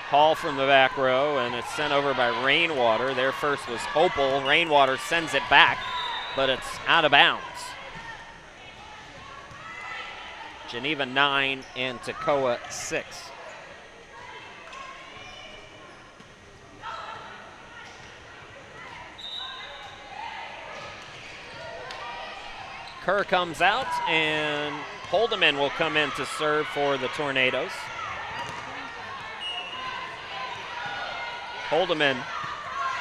Hall from the back row, and it's sent over by Rainwater. There first was Hopel. Rainwater sends it back, but it's out of bounds. Geneva 9 and Toccoa 6. Kerr comes out, and Holdeman will come in to serve for the Tornadoes. Holdeman,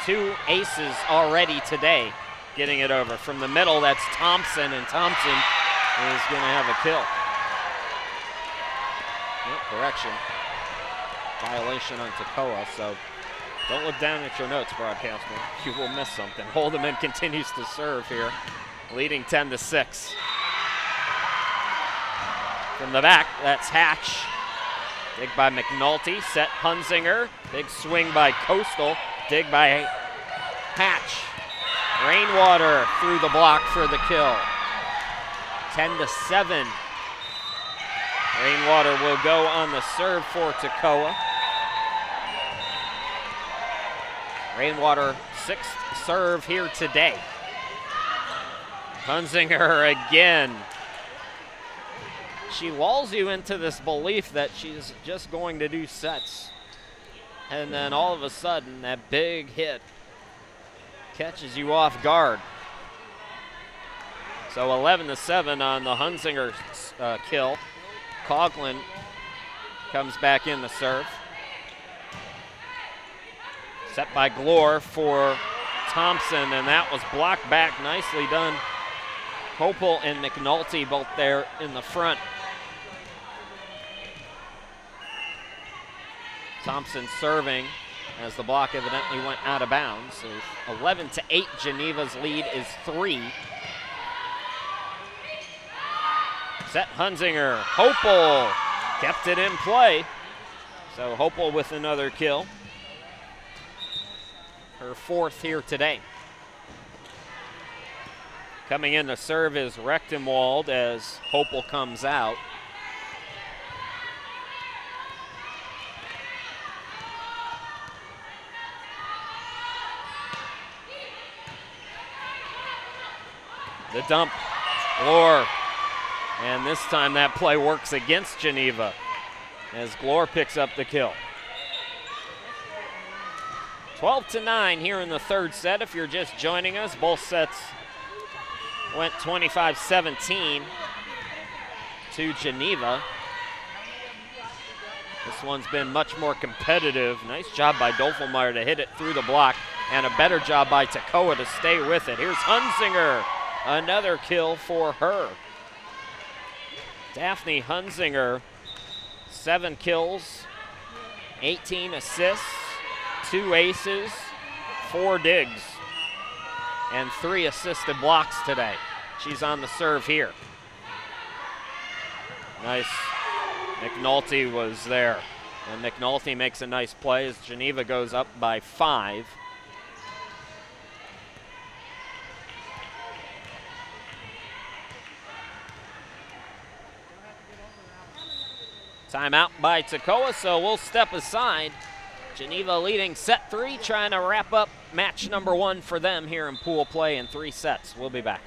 2 aces already today, getting it over. From the middle, that's Thompson, and Thompson is going to have a kill. Correction. Violation on Toccoa, so don't look down at your notes, broadcaster. You will miss something. Holdeman continues to serve here, leading 10-6. From the back, that's Hatch. Dig by McNulty, set Hunzinger. Big swing by Coastal. Dig by Hatch. Rainwater through the block for the kill. 10-7. Rainwater will go on the serve for Toccoa. Rainwater, 6th serve here today. Hunzinger again. She lulls you into this belief that she's just going to do sets. And then all of a sudden, that big hit catches you off guard. So 11-7 on the Hunzinger kill. Coughlin comes back in the serve. Set by Glor for Thompson, and that was blocked back. Nicely done. Hopel and McNulty both there in the front. Thompson serving as the block evidently went out of bounds. So 11-8, Geneva's lead is 3. Set Hunzinger. Hopel kept it in play. So Hopel with another kill. Her 4th here today. Coming in to serve is Rechtenwald as Hopel comes out. The dump, Glor. And this time that play works against Geneva as Glor picks up the kill. 12-9 here in the third set. If you're just joining us, both sets went 25-17 to Geneva. This one's been much more competitive. Nice job by Dofelmeyer to hit it through the block, and a better job by Toccoa to stay with it. Here's Hunzinger, another kill for her. Daphne Hunzinger, 7 kills, 18 assists, 2 aces, 4 digs, and 3 assisted blocks today. She's on the serve here. Nice. McNulty was there. And McNulty makes a nice play as Geneva goes up by 5. Timeout by Toccoa, so we'll step aside. Geneva leading set 3, trying to wrap up match number 1 for them here in pool play in 3 sets. We'll be back.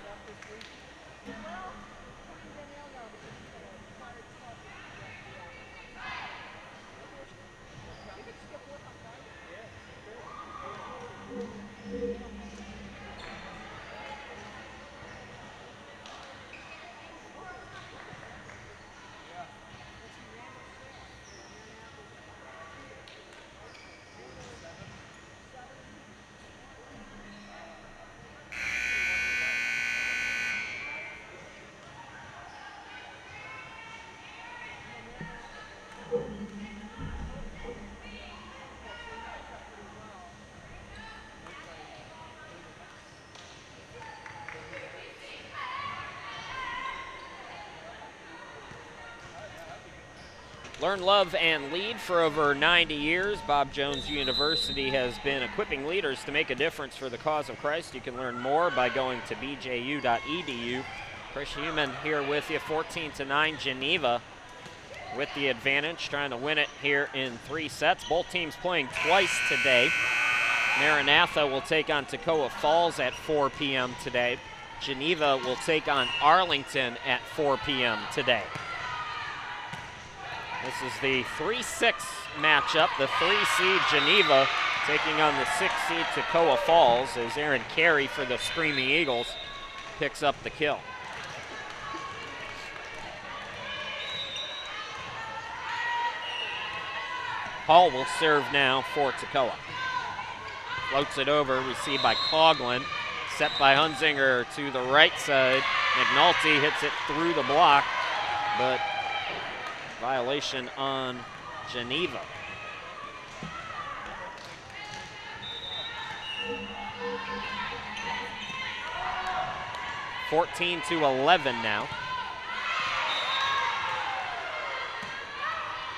Learn, love, and lead for over 90 years. Bob Jones University has been equipping leaders to make a difference for the cause of Christ. You can learn more by going to bju.edu. Chris Heumann here with you, 14-9 Geneva with the advantage, trying to win it here in 3 sets. Both teams playing twice today. Maranatha will take on Toccoa Falls at 4 p.m. today. Geneva will take on Arlington at 4 p.m. today. This is the 3-6 matchup. The 3-seed Geneva taking on the 6-seed Toccoa Falls as Aaron Carey for the Screaming Eagles picks up the kill. Hall will serve now for Toccoa. Floats it over, received by Coughlin. Set by Hunzinger to the right side. McNulty hits it through the block, but violation on Geneva. (14-11) now.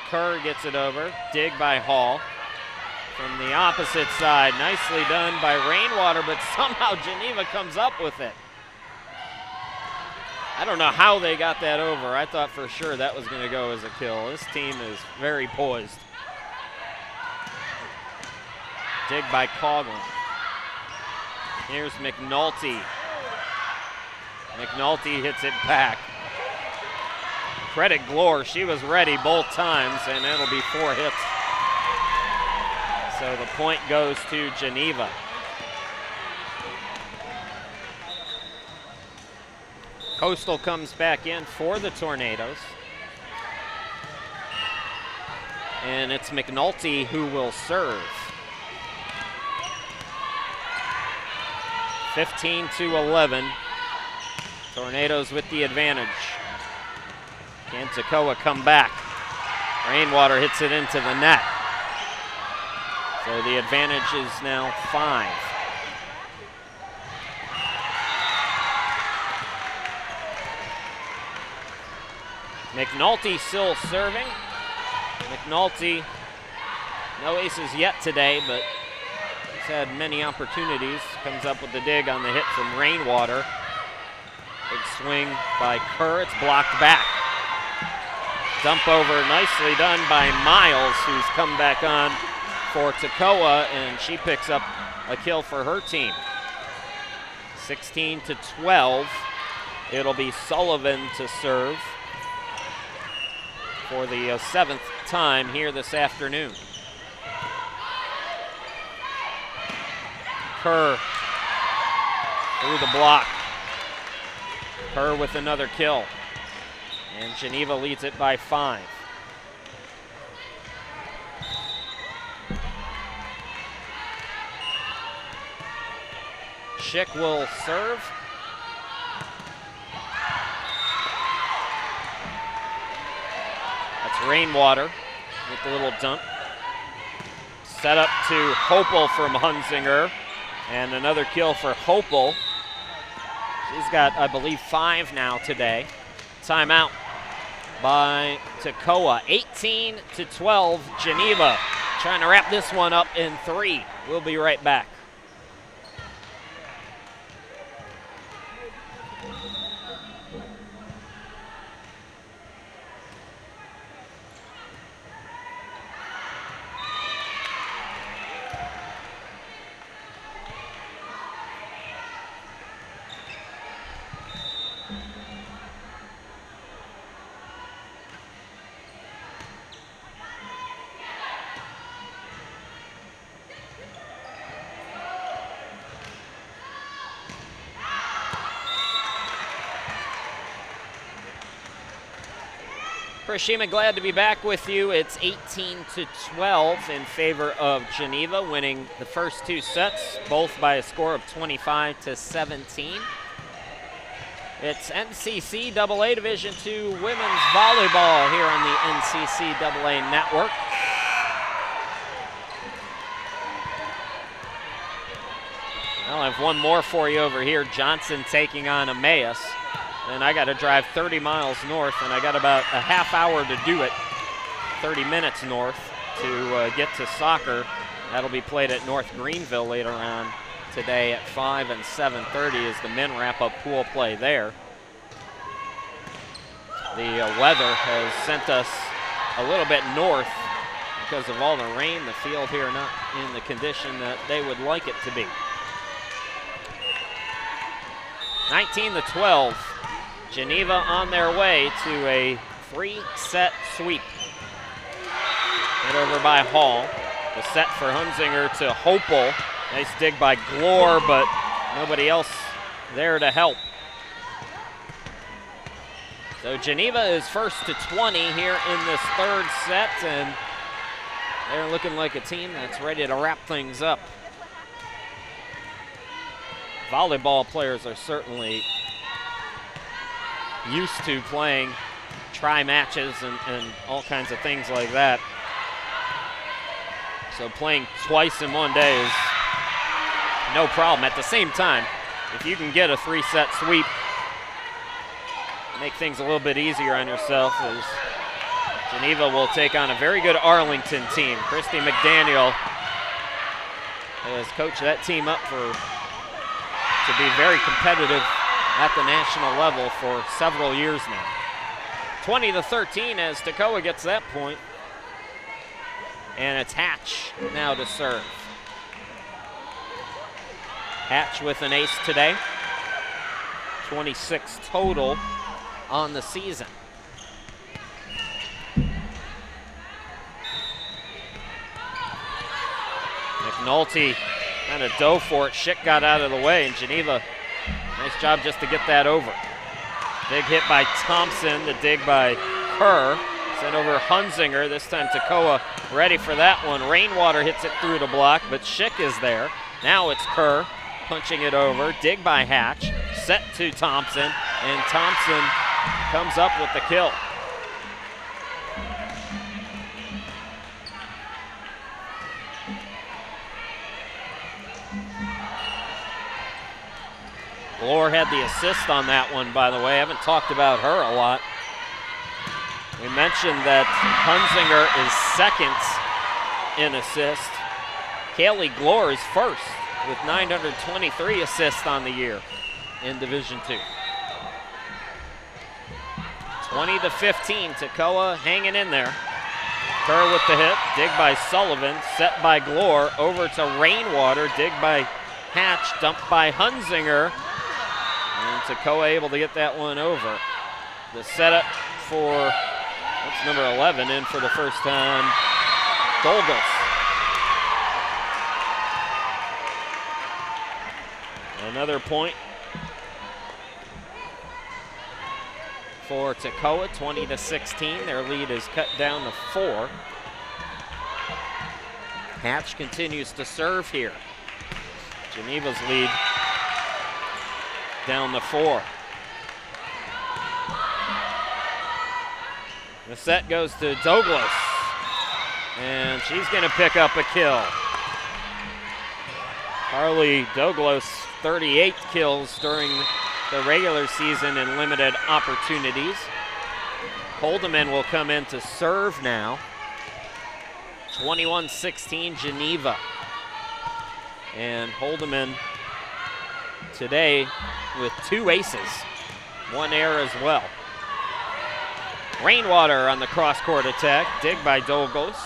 Kerr gets it over. Dig by Hall. From the opposite side, nicely done by Rainwater, but somehow Geneva comes up with it. I don't know how they got that over. I thought for sure that was going to go as a kill. This team is very poised. Dig by Coughlin. Here's McNulty. McNulty hits it back. Credit Glore, she was ready both times, and it'll be 4 hits. So the point goes to Geneva. Coastal comes back in for the Tornadoes. And it's McNulty who will serve. 15-11. Tornadoes with the advantage. Can Toccoa come back? Rainwater hits it into the net. So the advantage is now 5. McNulty still serving. McNulty, no aces yet today, but he's had many opportunities. Comes up with the dig on the hit from Rainwater. Big swing by Kerr, it's blocked back. Dump over, nicely done by Miles, who's come back on for Toccoa, and she picks up a kill for her team. 16-12. It'll be Sullivan to serve for the 7th time here this afternoon. Kerr through the block. Kerr with another kill. And Geneva leads it by 5. Schick will serve. That's Rainwater with the little dump. Set up to Hopel from Hunzinger, and another kill for Hopel. She's got, I believe, 5 now today. Timeout by Toccoa. 18-12, Geneva trying to wrap this one up in 3. We'll be right back. Hiroshima, glad to be back with you. It's 18-12 in favor of Geneva, winning the first 2 sets, both by a score of 25-17. It's NCCAA Division II Women's Volleyball here on the NCCAA Network. I'll have one more for you over here. Johnson taking on Emmaus. And I got to drive 30 miles north, and I got about a half hour to do it, 30 minutes north, to get to soccer. That'll be played at North Greenville later on today at 5 and 7:30 as the men wrap up pool play there. The weather has sent us a little bit north because of all the rain. The field here not in the condition that they would like it to be. 19-12. Geneva on their way to a 3-set sweep. Hit over by Hall. The set for Hunzinger to Hopel. Nice dig by Glore, but nobody else there to help. So Geneva is first to 20 here in this 3rd set, and they're looking like a team that's ready to wrap things up. Volleyball players are certainly used to playing tri-matches and all kinds of things like that. So playing twice in one day is no problem. At the same time, if you can get a 3-set sweep, make things a little bit easier on yourself, as Geneva will take on a very good Arlington team. Christy McDaniel has coached that team up to be very competitive at the national level for several years now. 20-13 as Toccoa gets that point. And it's Hatch now to serve. Hatch with an ace today. 26 total on the season. McNulty kind of dove for it. Schick got out of the way, and Geneva, nice job just to get that over. Big hit by Thompson, the dig by Kerr. Sent over Hunzinger, this time Toccoa ready for that one. Rainwater hits it through the block, but Schick is there. Now it's Kerr punching it over. Dig by Hatch, set to Thompson, and Thompson comes up with the kill. Glore had the assist on that one, by the way. I haven't talked about her a lot. We mentioned that Hunzinger is second in assist. Kaylee Glore is first with 923 assists on the year in Division II. 20-15, Toccoa hanging in there. Kerr with the hit, dig by Sullivan, set by Glore, over to Rainwater, dig by Hatch, dumped by Hunzinger. And Toccoa able to get that one over. The setup for, that's number 11 in for the first time, Dolgus. Another point for Toccoa, 20-16. Their lead is cut down to 4. Hatch continues to serve here. Geneva's lead down to 4. The set goes to Douglas, and she's going to pick up a kill. Carly Douglas, 38 kills during the regular season in limited opportunities. Holdeman will come in to serve now. 21-16 Geneva. And Holdeman today with 2 aces, 1 error as well. Rainwater on the cross-court attack, dig by Douglas.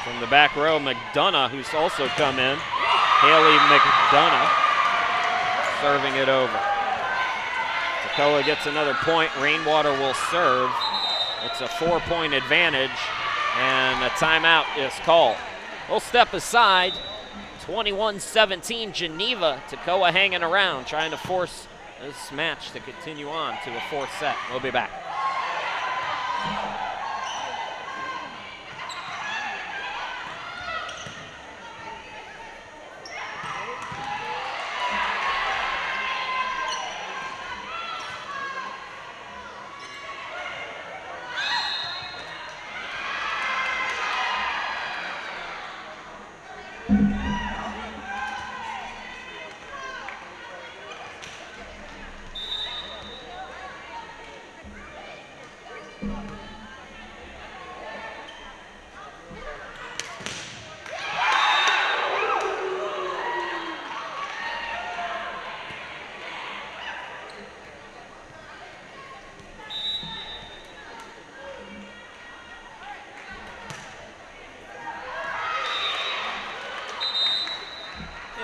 From the back row, McDonough, who's also come in. Haley McDonough serving it over. Toccoa gets another point. Rainwater will serve. It's a 4-point advantage, and a timeout is called. We'll step aside. 21-17 Geneva. Toccoa hanging around, trying to force this match to continue on to a 4th set. We'll be back.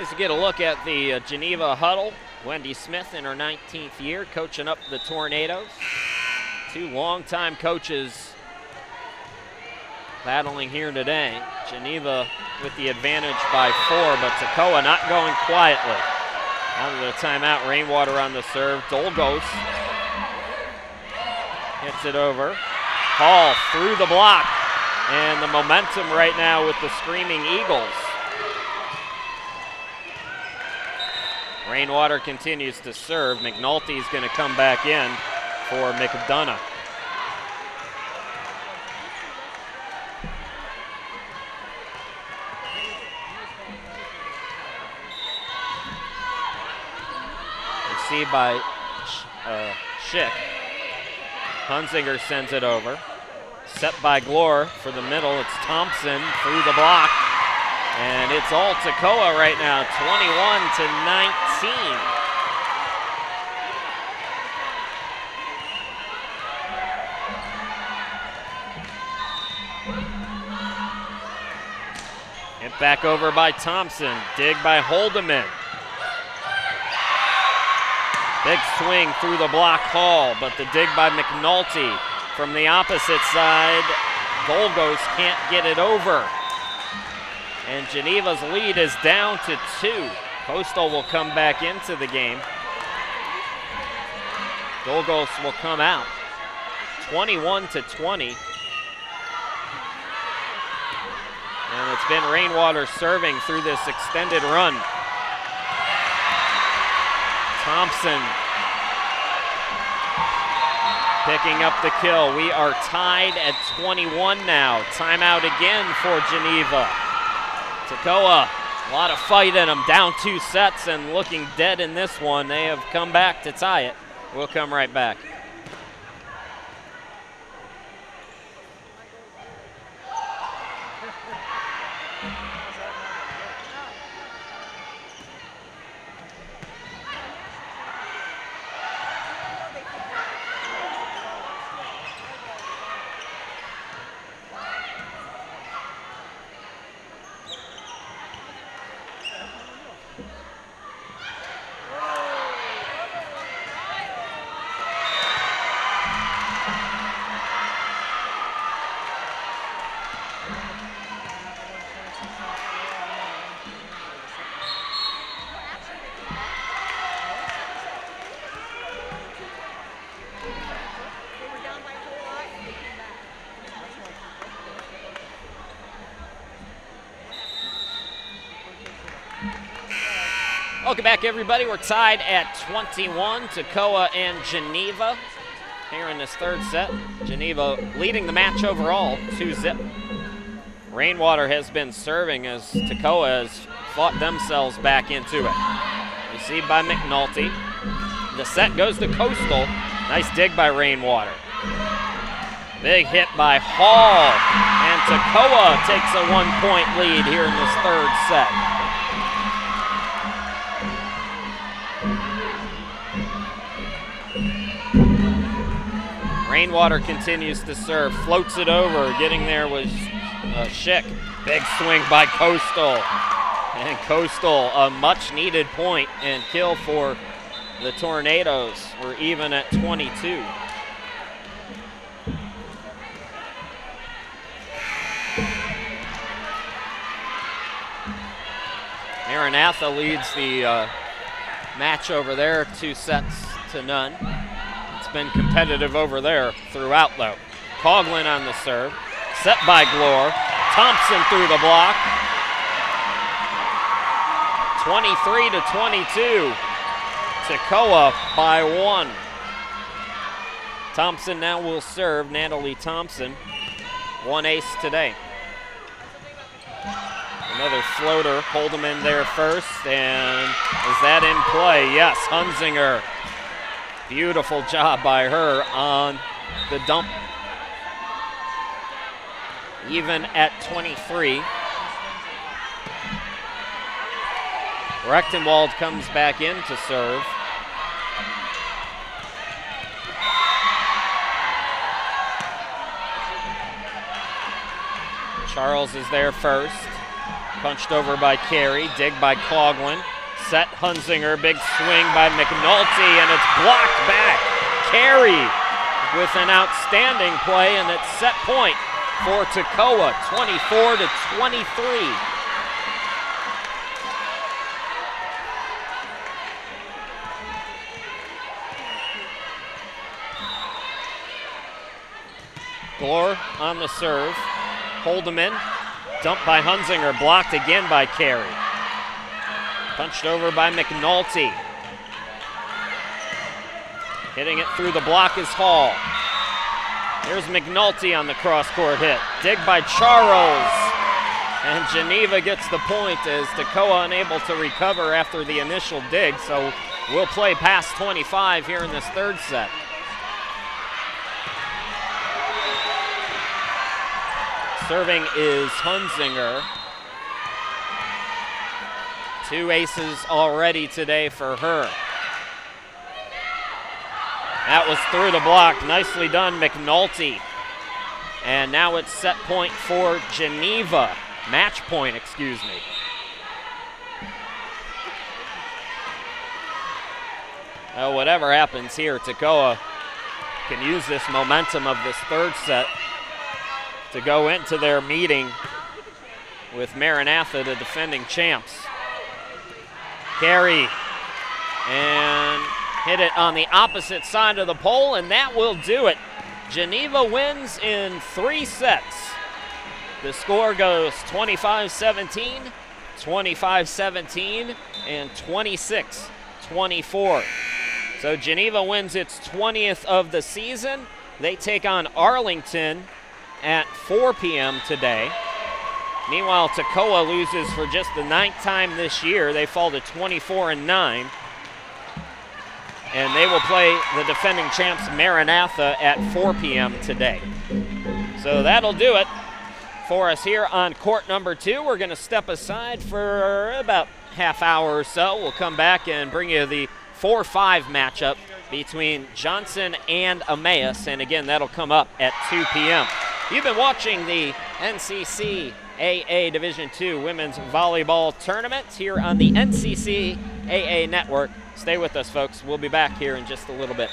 As you get a look at the Geneva huddle, Wendy Smith in her 19th year coaching up the Tornadoes. 2 longtime coaches battling here today. Geneva with the advantage by 4, but Toccoa not going quietly. Out of the timeout, Rainwater on the serve. Dolgos hits it over. Hall through the block, and the momentum right now with the Screaming Eagles. Rainwater continues to serve. McNulty's going to come back in for McDonough. Received by Schick. Hunzinger sends it over. Set by Glore for the middle. It's Thompson through the block. And it's all Toccoa right now, 21-19. Hit back over by Thompson, dig by Holdeman. Big swing through the block, Hall, but the dig by McNulty from the opposite side. Dolgos can't get it over. And Geneva's lead is down to 2. Coastal will come back into the game. Dolgos will come out. 21-20. And it's been Rainwater serving through this extended run. Thompson picking up the kill. We are tied at 21 now. Timeout again for Geneva. Toccoa, a lot of fight in them, down 2 sets and looking dead in this one. They have come back to tie it. We'll come right back. Welcome back, everybody. We're tied at 21, Toccoa and Geneva here in this third set. Geneva leading the match overall, 2-0. Rainwater has been serving as Toccoa has fought themselves back into it. Received by McNulty. The set goes to Coastal. Nice dig by Rainwater. Big hit by Hall. And Toccoa takes a 1-point lead here in this third set. Rainwater continues to serve, floats it over. Getting there was Schick. Big swing by Coastal. And Coastal, a much-needed point and kill for the Tornadoes. We're even at 22. Maranatha leads the match over there, 2-0. It's been competitive over there throughout, though. Coughlin on the serve. Set by Glore. Thompson through the block. 23-22. Toccoa by 1. Thompson now will serve. Natalie Thompson. 1 ace today. Another floater. Hold him in there first. And is that in play? Yes, Hunzinger. Beautiful job by her on the dump. Even at 23. Rechtenwald comes back in to serve. Charles is there first. Punched over by Carey. Dig by Coughlin. Set Hunzinger. Big swing by McNulty, and it's blocked back. Carey with an outstanding play, and it's set point for Toccoa, 24-23. Glore on the serve. Hold him in. Dumped by Hunzinger. Blocked again by Carey. Punched over by McNulty. Hitting it through the block is Hall. Here's McNulty on the cross-court hit. Dig by Charles. And Geneva gets the point as Toccoa unable to recover after the initial dig, so we'll play past 25 here in this third set. Serving is Hunzinger. 2 aces already today for her. That was through the block. Nicely done, McNulty. And now it's set point for Geneva. Match point, excuse me. Whatever happens here, Toccoa can use this momentum of this third set to go into their meeting with Maranatha, the defending champs. Carey, and hit it on the opposite side of the pole, and that will do it. Geneva wins in 3 sets. The score goes 25-17, 25-17, and 26-24. So Geneva wins its 20th of the season. They take on Arlington at 4 p.m. today. Meanwhile, Toccoa loses for just the 9th time this year. They fall to 24-9. And they will play the defending champs Maranatha at 4 p.m. today. So that'll do it for us here on court number 2. We're going to step aside for about half hour or so. We'll come back and bring you the 4-5 matchup between Johnson and Emmaus. And again, that'll come up at 2 p.m. You've been watching the NCCAA Division II Women's Volleyball Tournament here on the NCCAA Network. Stay with us, folks. We'll be back here in just a little bit.